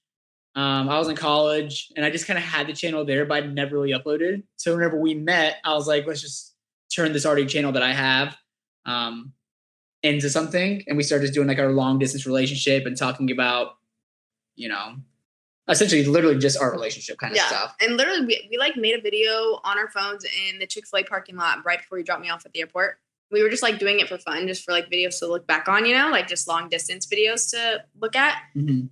I was in college, and I just kind of had the channel there, but I never really uploaded. So whenever we met, I was like, let's just turn this already channel that I have into something. And we started just doing like our long distance relationship and talking about, essentially literally just our relationship kind of stuff. And literally we like made a video on our phones in the Chick-fil-A parking lot right before you dropped me off at the airport. We were just like doing it for fun, just for like videos to look back on, like just long distance videos to look at. Mm-hmm.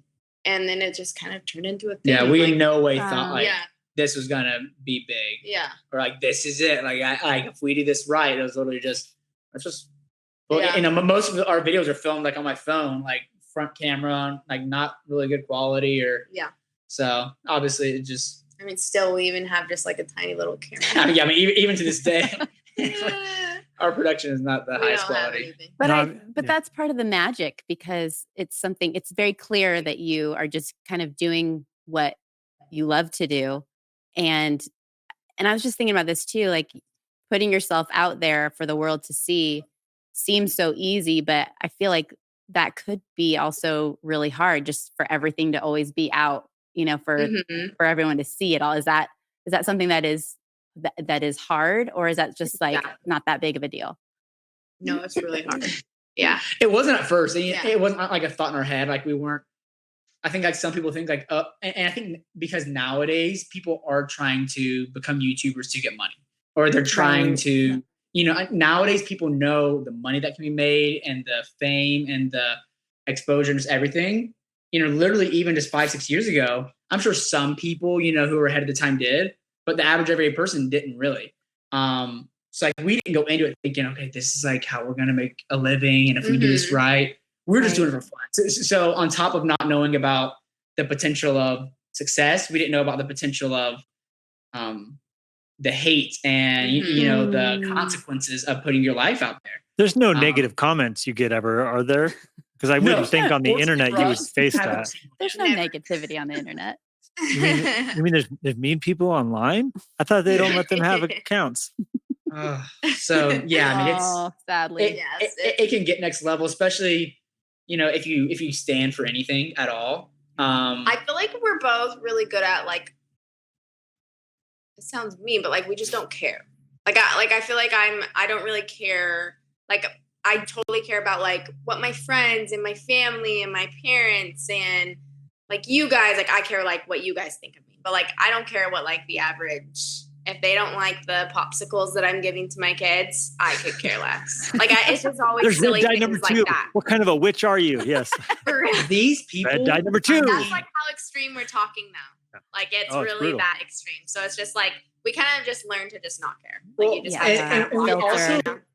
And then it just kind of turned into a thing. Yeah, we in no way thought like yeah. this was gonna be big. Yeah. Or like this is it. Like if we do this right, it was literally just and most of our videos are filmed like on my phone, like front camera, like not really good quality so obviously it just still we even have just like a tiny little camera. even to this day. our production is not the We highest don't have quality. anything. But No, but that's part of the magic because it's very clear that you are just kind of doing what you love to do. And I was just thinking about this too, like putting yourself out there for the world to see seems so easy, but I feel like that could be also really hard just for everything to always be out, for everyone to see it all. Is that something that is hard, or is that just like not that big of a deal? No, it's really hard. Yeah. It wasn't at first. It wasn't like a thought in our head. Like we weren't, I think like some people think like, and I think because nowadays people are trying to become YouTubers to get money, or they're trying to, nowadays people know the money that can be made and the fame and the exposure and just everything, literally even just 5-6 years ago, I'm sure some people, who were ahead of the time did, but the average everyday person didn't really. So like we didn't go into it thinking, okay, this is like how we're going to make a living. And if we do this right, we're just doing it for fun. So on top of not knowing about the potential of success, we didn't know about the potential of the hate and, the consequences of putting your life out there. There's no negative comments you get ever, are there? Because I wouldn't think on the internet you would face that. There's no negativity on the internet. You mean there's mean people online? I thought they don't let them have accounts. So yeah, I mean it's sadly it can get next level, especially if you stand for anything at all. I feel like we're both really good at like, it sounds mean, but like we just don't care. I feel like I don't really care. Like I totally care about like what my friends and my family and my parents and like you guys, like I care like what you guys think of me. But like I don't care what like the average, if they don't like the popsicles that I'm giving to my kids, I could care less. Like it's just always There's silly red dye things number like 2. that. What kind of a witch are you? Yes. These people. Red dye number 2. That's like how extreme we're talking now. Like it's really brutal. that extreme. So it's just like we kind of just learn to just not care. Well, Like you just have to and we also, filter.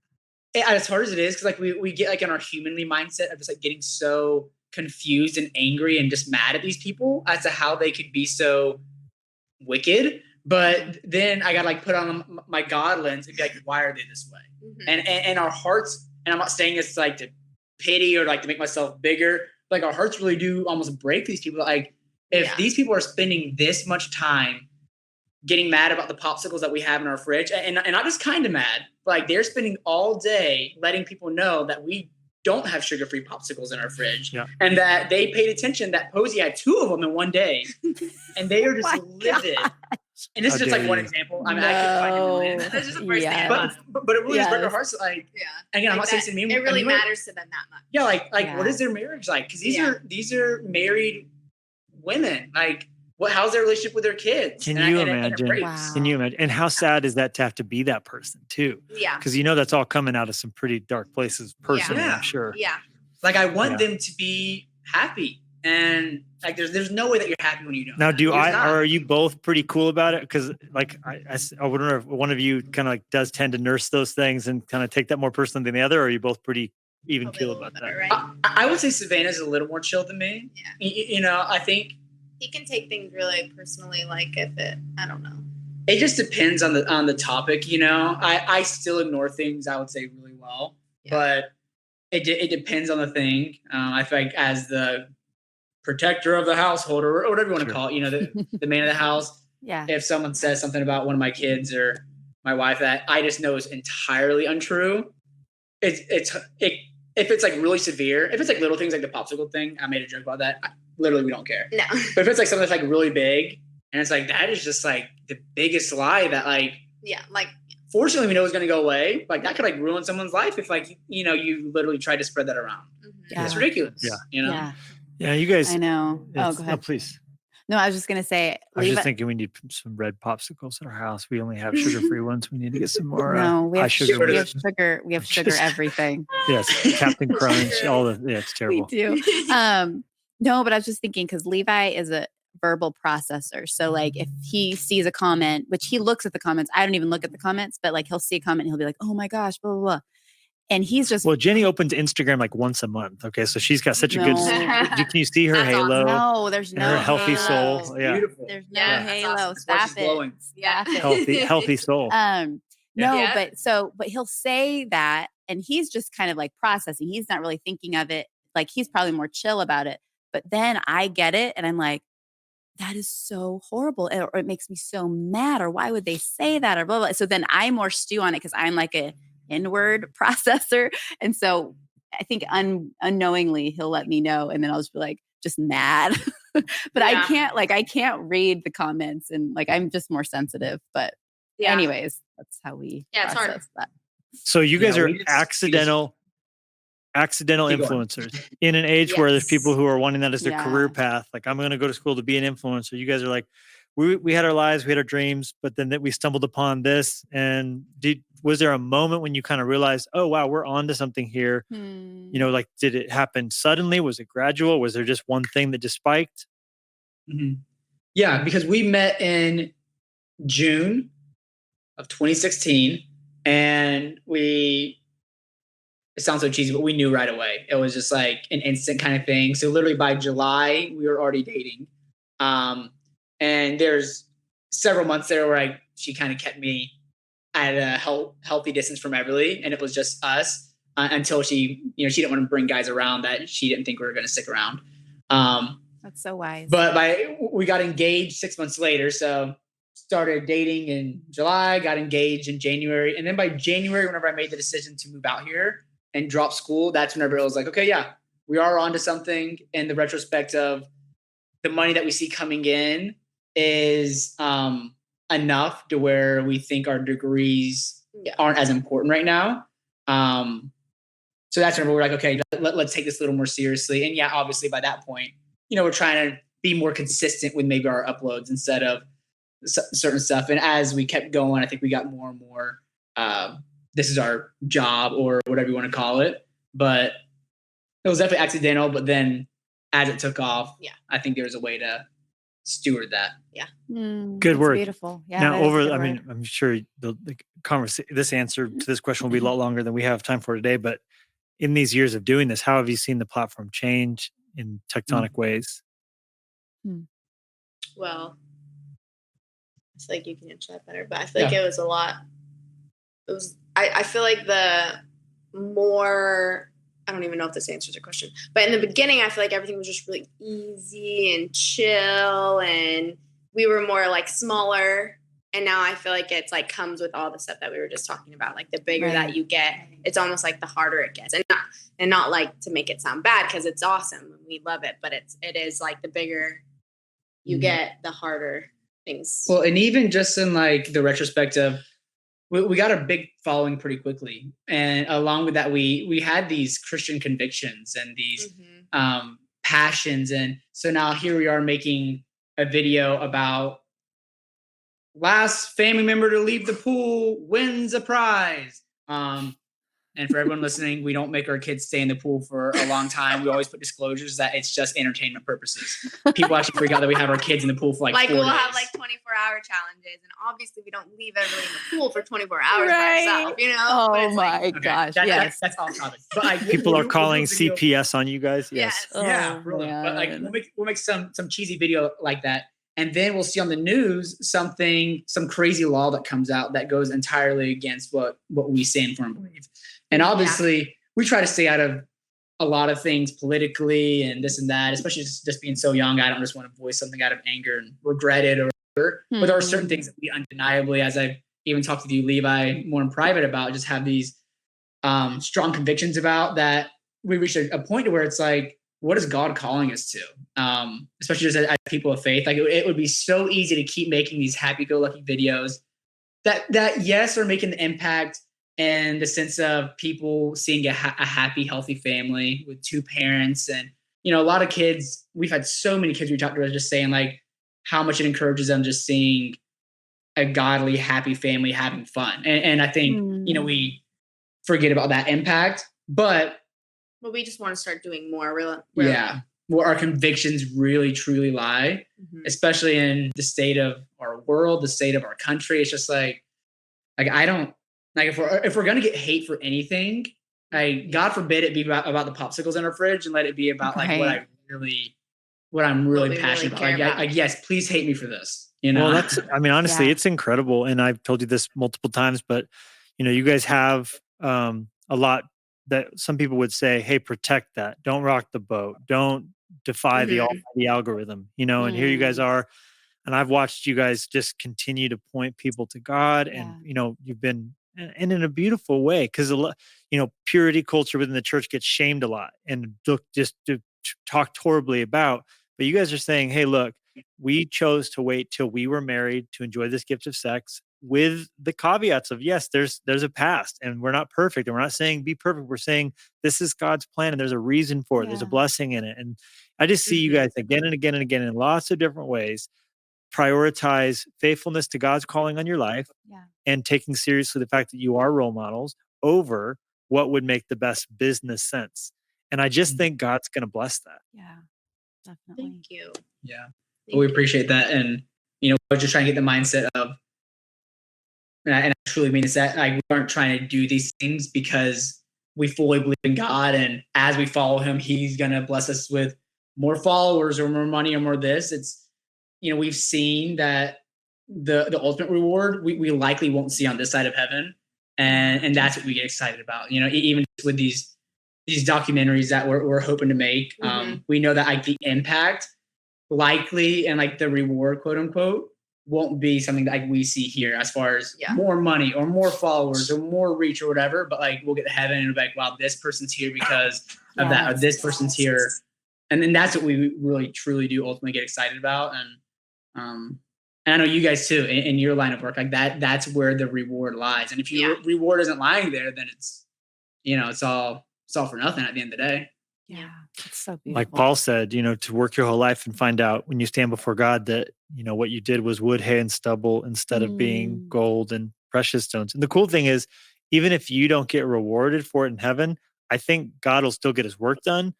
as hard as it is, because like we get like in our humanly mindset of just like getting so confused and angry and just mad at these people as to how they could be so wicked. But then I gotta like put on my God lens and be like, why are they this way? And our hearts, and I'm not saying it's like to pity or like to make myself bigger, like our hearts really do almost break these people. Like if these people are spending this much time getting mad about the popsicles that we have in our fridge, and not just kind of mad, but like they're spending all day letting people know that we don't have sugar-free popsicles in our fridge, and that they paid attention that Posey had 2 of them in one day, and they are just livid. And this is just like one example. I mean, I couldn't find a million. That's just the first thing. But it really just broke our hearts. Like, again, I'm not saying it's mean. It really matters to them that much. Yeah, like what is their marriage like? Because these are married women. Like, how's their relationship with their kids? Can you imagine? Wow. Can you imagine? And how sad is that to have to be that person too? Yeah. Because that's all coming out of some pretty dark places personally, I'm sure. Yeah. Like I want them to be happy. And like, there's no way that you're happy when you don't. Now, are you both pretty cool about it? Because like, I wonder if one of you kind of like does tend to nurse those things and kind of take that more personally than the other, or are you both pretty even keel about that? Right? I would say Savannah's a little more chill than me. Yeah. I think he can take things really personally. Like I don't know. It just depends on the topic. I still ignore things, I would say, really well, but it depends on the thing. I feel like as the protector of the household or whatever you want to call it, the man of the house. Yeah. If someone says something about one of my kids or my wife that I just know is entirely untrue, if it's like really severe, if it's like little things like the popsicle thing, I made a joke about that. Literally, we don't care. No. But if it's like something that's like really big and it's like, that is just like the biggest lie that like, fortunately we know it's going to go away. Like that could like ruin someone's life if like, you literally tried to spread that around. Yeah. It's ridiculous. Yeah, you guys. I know. Oh, go ahead. No, please. No, I was just going to say. I was just thinking we need some red popsicles at our house. We only have sugar-free ones. We need to get some more. No, we have sugar. We have ones. sugar. We have sugar. Everything. Yes, Captain Crunch. It's terrible. We do. No, but I was just thinking because Levi is a verbal processor. So like if he sees a comment, which he looks at the comments, I don't even look at the comments, but like he'll see a comment and he'll be like, "Oh my gosh, blah blah blah." And he's just Jenny opens Instagram like once a month. Okay, so she's got such a good. Can you see her That's halo? No, there's no her healthy halo. soul. Yeah, Beautiful. There's no halo. Awesome. Stop it. Glowing. Stop it. healthy soul. No, Yeah. but he'll say that and he's just kind of like processing. He's not really thinking of it. Like he's probably more chill about it. But then I get it and I'm like, that is so horrible. Or it makes me so mad. Or why would they say that? Or blah, blah. So then I more stew on it because I'm like a inward processor. And so I think unknowingly he'll let me know. And then I'll just be like, just mad. But I can't read the comments and like, I'm just more sensitive. But anyways, that's how we process that. So you guys are accidental influencers in an age where there's people who are wanting that as their career path. Like, I'm going to go to school to be an influencer. You guys are like, we had our lives, we had our dreams, but then we stumbled upon this. And was there a moment when you kind of realized, oh, wow, we're on to something here? You know, like, did it happen suddenly? Was it gradual? Was there just one thing that just spiked? Mm-hmm. Yeah, because we met in June of 2016 and it sounds so cheesy, but we knew right away. It was just like an instant kind of thing. So literally by July, we were already dating. And there's several months there where she kind of kept me at a healthy distance from Everly. And it was just us until she didn't want to bring guys around that she didn't think we were going to stick around. That's so wise. But we got engaged 6 months later. So started dating in July, got engaged in January. And then by January, whenever I made the decision to move out here and drop school, that's whenever it was like, okay, yeah, we are onto something. In the retrospect of the money that we see coming in is enough to where we think our degrees aren't as important right now. So that's whenever we're like, okay, let's take this a little more seriously. And yeah, obviously by that point, we're trying to be more consistent with maybe our uploads instead of certain stuff. And as we kept going, I think we got more and more, this is our job or whatever you want to call it. But it was definitely accidental. But then as it took off, I think there was a way to steward that. Yeah. Good word. Beautiful. Yeah. Now I'm sure the this answer to this question will be a lot longer than we have time for today, but in these years of doing this, how have you seen the platform change in tectonic ways? Well, it's like you can answer that better, but I feel like it was a lot. I feel like the more, I don't even know if this answers your question, but in the beginning, I feel like everything was just really easy and chill and we were more like smaller. And now I feel like it's like comes with all the stuff that we were just talking about. Like the bigger that you get, it's almost like the harder it gets. And not like to make it sound bad because it's awesome and we love it, but it is like the bigger you get, the harder things. Well, and even just in like the retrospective, we got a big following pretty quickly. And along with that, we had these Christian convictions and these passions. And so now here we are making a video about last family member to leave the pool wins a prize. And for everyone listening, we don't make our kids stay in the pool for a long time. We always put disclosures that it's just entertainment purposes. People actually freak out that we have our kids in the pool for like 4 days. We'll have like 24-hour challenges. And obviously we don't leave everybody in the pool for 24 hours by ourselves, Oh my gosh. That's off topic. But people are calling CPS on you guys. Yes. Yeah, really. But like we'll make some cheesy video like that. And then we'll see on the news some crazy law that comes out that goes entirely against what we stand for and believe. And obviously, we try to stay out of a lot of things politically and this and that, especially just being so young. I don't just want to voice something out of anger and regret it or whatever. But there are certain things that we undeniably, as I've even talked with you, Levi, more in private about, just have these strong convictions about that we reach a point where it's like, what is God calling us to? Especially just as people of faith. Like it would be so easy to keep making these happy-go-lucky videos that yes, are making the impact and the sense of people seeing a happy, healthy family with 2 parents. And, a lot of kids, we've had so many kids we talked to just saying like how much it encourages them just seeing a godly, happy family having fun. And I think, we forget about that impact, but we just want to start doing more. Really. Yeah. Where our convictions really, truly lie, especially in the state of our world, the state of our country. It's just like I don't, like if we're going to get hate for anything, God forbid it be about the popsicles in our fridge and let it be about like what I'm really passionate about. Like, yes, please hate me for this. you know? Well, honestly, Yeah. it's incredible. And I've told you this multiple times, but you guys have a lot that some people would say, hey, protect that. Don't rock the boat. Don't defy the algorithm, and here you guys are. And I've watched you guys just continue to point people to God. And, you've been, and in a beautiful way, because purity culture within the church gets shamed a lot and talked horribly about. But you guys are saying, hey, look, we chose to wait till we were married to enjoy this gift of sex, with the caveats of, yes, there's a past and we're not perfect. And we're not saying be perfect. We're saying this is God's plan and there's a reason for it. There's a blessing in it. And I just see you guys again and again and again in lots of different ways prioritize faithfulness to God's calling on your life and taking seriously the fact that you are role models over what would make the best business sense. And I just think God's going to bless that. Yeah, definitely. Thank you. Yeah. Well, we appreciate that. And, I was just trying to get the mindset of, and I truly mean, is that we aren't trying to do these things because we fully believe in God. And as we follow him, he's going to bless us with more followers or more money or more this. It's, we've seen that the ultimate reward we likely won't see on this side of heaven. And that's what we get excited about, even with these documentaries that we're hoping to make. We know that the impact likely and the reward, quote unquote, won't be something that we see here as far as more money or more followers or more reach or whatever. But we'll get to heaven and be wow, this person's here because of that, or this person's here. And then that's what we really truly do ultimately get excited about. And I know you guys too, in your line of work, that's where the reward lies. And if your reward isn't lying there, then it's, it's all for nothing at the end of the day. Yeah. It's so beautiful. Like Paul said, to work your whole life and find out when you stand before God that, what you did was wood, hay, and stubble instead of being gold and precious stones. And the cool thing is, even if you don't get rewarded for it in heaven, I think God will still get his work done.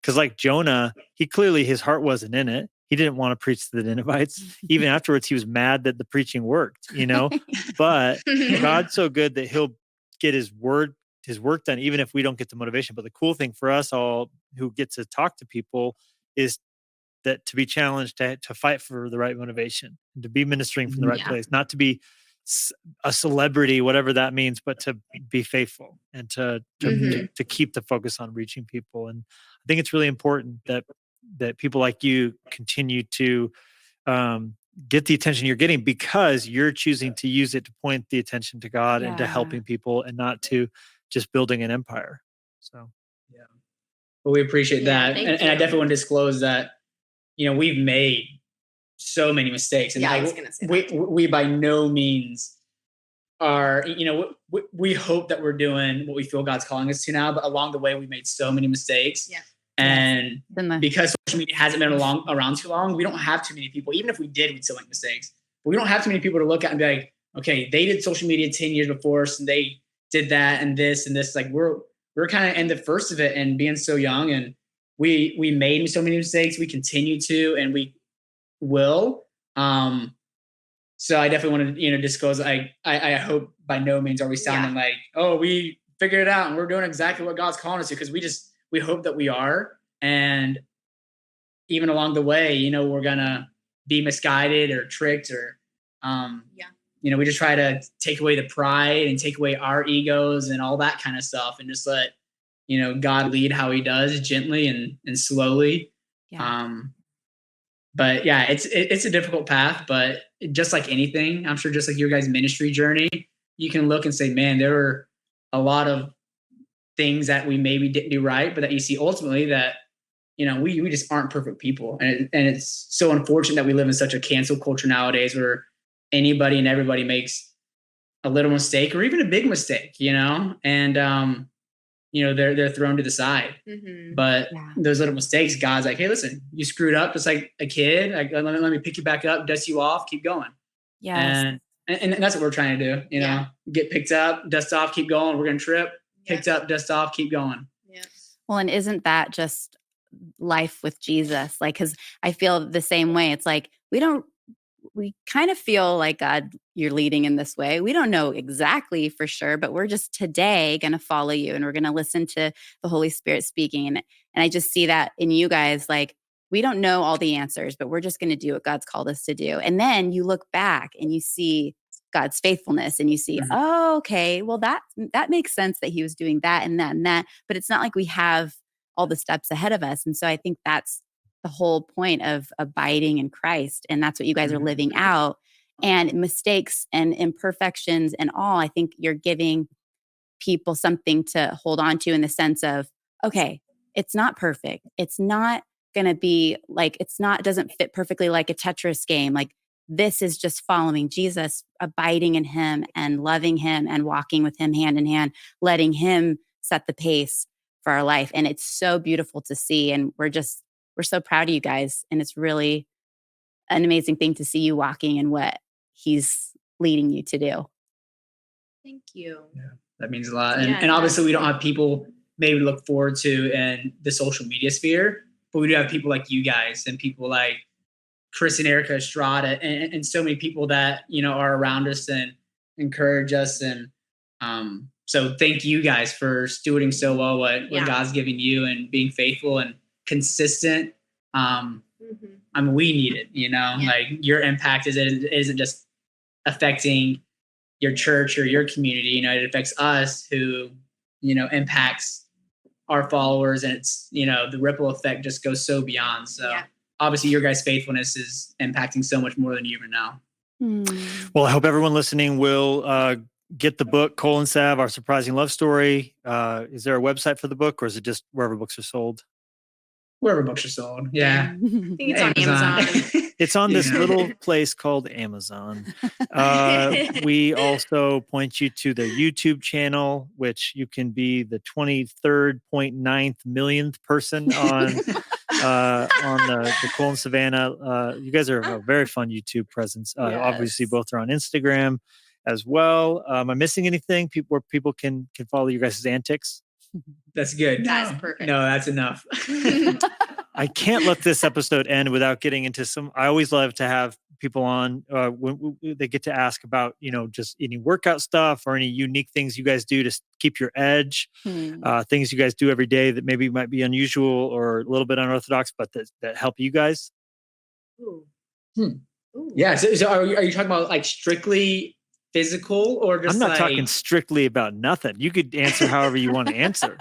Because like Jonah, his heart wasn't in it. He didn't want to preach to the Ninevites. Even afterwards, he was mad that the preaching worked, but God's so good that he'll get his work done, even if we don't get the motivation. But the cool thing for us all who get to talk to people is that to be challenged to fight for the right motivation and to be ministering from the right place, not to be a celebrity, whatever that means, but to be faithful and to keep the focus on reaching people. And I think it's really important that people like you continue to get the attention you're getting, because you're choosing to use it to point the attention to God and to helping people and not to just building an empire. So, well, we appreciate that. And I definitely want to disclose that, we've made so many mistakes. And I was going to say we by no means are, we hope that we're doing what we feel God's calling us to now, but along the way, we made so many mistakes. Yeah. And because social media hasn't been around too long, we don't have too many people. Even if we did, we'd still make mistakes. But we don't have too many people to look at and be like, okay, they did social media 10 years before us and they did that and this and this. We're kind of in the first of it and being so young, and we made so many mistakes. We continue to, and we will. So I definitely want to, disclose. I hope by no means are we sounding like, oh, we figured it out and we're doing exactly what God's calling us to, because we hope that we are. And even along the way, we're gonna be misguided or tricked or we just try to take away the pride and take away our egos and all that kind of stuff, and just let God lead how he does, gently and slowly. But it's a difficult path, but just like anything, I'm sure just like your guys' ministry journey, you can look and say, man, there were a lot of things that we maybe didn't do right, but that you see ultimately that, we just aren't perfect people. And it's so unfortunate that we live in such a cancel culture nowadays where anybody and everybody makes a little mistake or even a big mistake, and, they're thrown to the side. But those little mistakes, God's like, hey, listen, you screwed up just like a kid. Let me pick you back up, dust you off, keep going. And that's what we're trying to do, get picked up, dust off, keep going. We're going to trip, picked up, dust off, keep going. Well, and isn't that just life with Jesus? Because I feel the same way. It's like, we kind of feel like, God, you're leading in this way. We don't know exactly for sure, but we're just today going to follow you and we're going to listen to the Holy Spirit speaking. And I just see that in you guys, we don't know all the answers, but we're just going to do what God's called us to do. And then you look back and you see God's faithfulness and you see, oh, okay, well, that makes sense that he was doing that and that and that, but it's not like we have all the steps ahead of us. And so I think that's the whole point of abiding in Christ. And that's what you guys are living out. And mistakes and imperfections and all, I think you're giving people something to hold on to in the sense of, okay, it's not perfect. It's not going to be like, doesn't fit perfectly like a Tetris game. Like, this is just following Jesus, abiding in him and loving him and walking with him hand in hand, letting him set the pace for our life. And it's so beautiful to see. And we're so proud of you guys. And it's really an amazing thing to see you walking in what he's leading you to do. Thank you. Yeah, that means a lot. And obviously we don't have people maybe to look forward to in the social media sphere, but we do have people like you guys and people like Chris and Erica Estrada and so many people that, are around us and encourage us. And so thank you guys for stewarding so well what God's giving you and being faithful and consistent. I mean, we need it, like your impact isn't just affecting your church or your community, it affects us who, impacts our followers, and it's, the ripple effect just goes so beyond. So obviously your guys' faithfulness is impacting so much more than you even know. Well, I hope everyone listening will get the book, Cole and Sav, Our Surprising Love Story. Is there a website for the book, or is it just wherever books are sold? Wherever books are sold. Yeah. I think it's on Amazon. It's on this little place called Amazon. We also point you to the YouTube channel, which you can be the 23rd.9th millionth person on the Cole and Savannah. You guys are a very fun YouTube presence. Obviously, both are on Instagram as well. Am I missing anything? Where people can follow you guys' antics? That's good. That's perfect. No, that's enough. I can't let this episode end without getting into I always love to have people on when they get to ask about, just any workout stuff or any unique things you guys do to keep your edge, things you guys do every day that maybe might be unusual or a little bit unorthodox, but that help you guys. Ooh. Yeah. So are you talking about like strictly physical or just I'm not talking strictly about nothing. You could answer however you want to answer.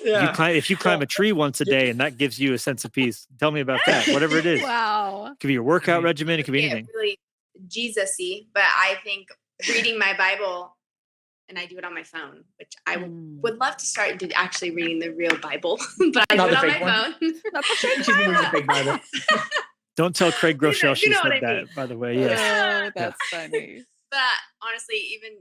If you climb a tree once a day and that gives you a sense of peace, tell me about that. Whatever it is. Wow. It could be your workout regimen. It could be anything. Really Jesus-y, but I think reading my Bible, and I do it on my phone, which I would love to start actually reading the real Bible, but I do it on my phone. Not the fake Bible. Don't tell Craig Groeschel she said what I that, mean. by the way. Yes. Oh, that's funny. But honestly, even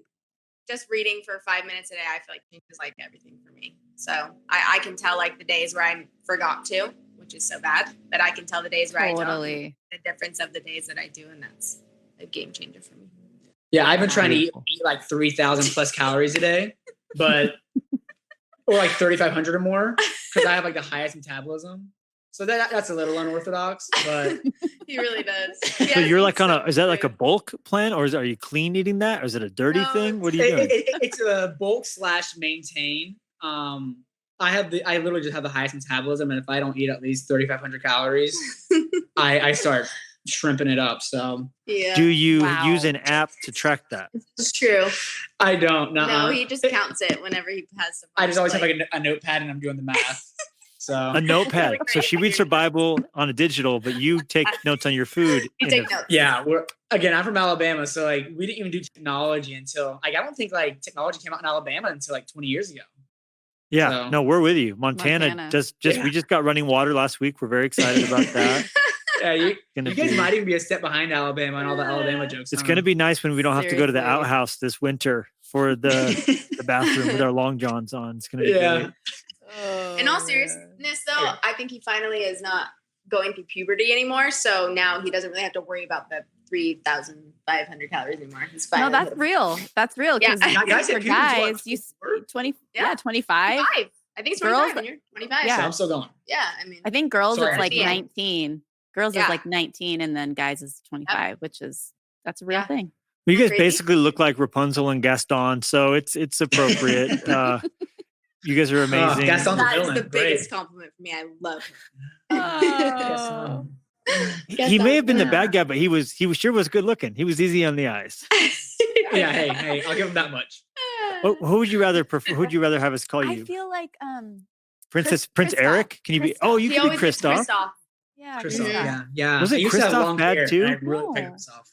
just reading for 5 minutes a day, I feel like it is like everything for me. So I can tell like the days where I forgot to, which is so bad, but I can tell the days where I don't. The difference of the days that I do, and that's a game changer for me. Yeah, I've been trying to eat like 3,000 plus calories a day, or like 3,500 or more, because I have like the highest metabolism. So that's a little unorthodox, but he really does. So you're like is that like a bulk plan, or are you clean eating that, or is it a dirty thing? What are you doing? It's a bulk / maintain. I literally just have the highest metabolism, and if I don't eat at least 3,500 calories, I start shrimping it up. So do you use an app to track that? It's true. I don't. No, he just counts it whenever he has some. I just always have like a notepad, and I'm doing the math. So a notepad. So she reads her Bible on a digital, but you take notes on your food. You take notes. Yeah. I'm from Alabama. So like we didn't even do technology until I don't think like technology came out in Alabama until like 20 years ago. Yeah. So, no, we're with you. Montana. We just got running water last week. We're very excited about that. Yeah, you guys might even be a step behind Alabama and all the Alabama jokes. It's going to be nice when we don't have to go to the outhouse this winter for the bathroom with our long johns on. It's going to be great. In all seriousness, though, I think he finally is not going through puberty anymore. So now he doesn't really have to worry about the 3,500 calories anymore. He's fine. No, that's real. That's real. Yeah. Guys, for guys, you 25. 25. I think it's 25 when you're 25. Yeah, so I'm still going. Yeah, I mean, I think girls it's like 19. Girls is like 19, and then guys is 25, that's a real thing. Well, you guys basically look like Rapunzel and Gaston, so it's appropriate. You guys are amazing. Gaston's a That is villain. the Great. biggest compliment for me. I love him. Oh. He may have been the bad guy, but he sure was good looking. He was easy on the eyes. Yeah, hey, I'll give him that much. Who would you rather prefer? Who'd you rather have us call you? I feel like Prince Christoph. Eric? Can you be? Christoph. Oh, you He can be always gets Christoph. Kristoff. yeah, Christoph, Christoph. yeah. Was it I used to have Christoph long bad hair, too? and I really picked No. myself.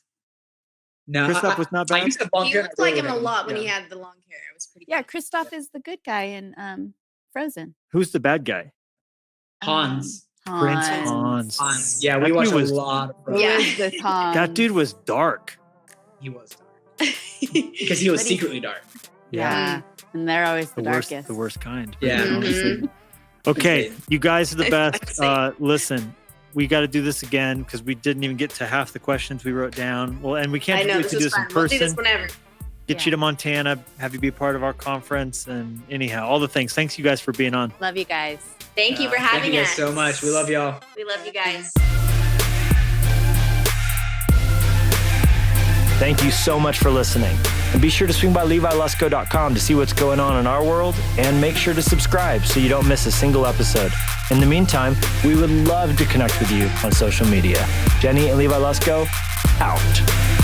No, Christoph was not I bad? used to have long He hair. looked like him a lot when he had the long hair. It was pretty Yeah, good. Christoph is the good guy in Frozen. Who's the bad guy? Hans. Prince Hans. Hans. Yeah, That we watched dude was- a lot of Who Frozen. Yeah. is this Hans? That dude was dark. He was dark. Because he was But he- secretly dark. Yeah. And they're always the darkest. The worst kind. Yeah. honestly. Okay, Insane. you guys are the best. Insane. Listen, we got to do this again because we didn't even get to half the questions we wrote down. Well, and we can't I know, wait this to do was this in fun. We'll do this person. whenever. Get you to Montana, have you be part of our conference, and anyhow, all the things. Thanks you guys for being on. Love you guys. Thank you for having Thank you guys us. so much. We love y'all. We love you guys. Thank you so much for listening. And be sure to swing by LeviLusko.com to see what's going on in our world, and make sure to subscribe so you don't miss a single episode. In the meantime, we would love to connect with you on social media. Jenny and Levi Lusko, out.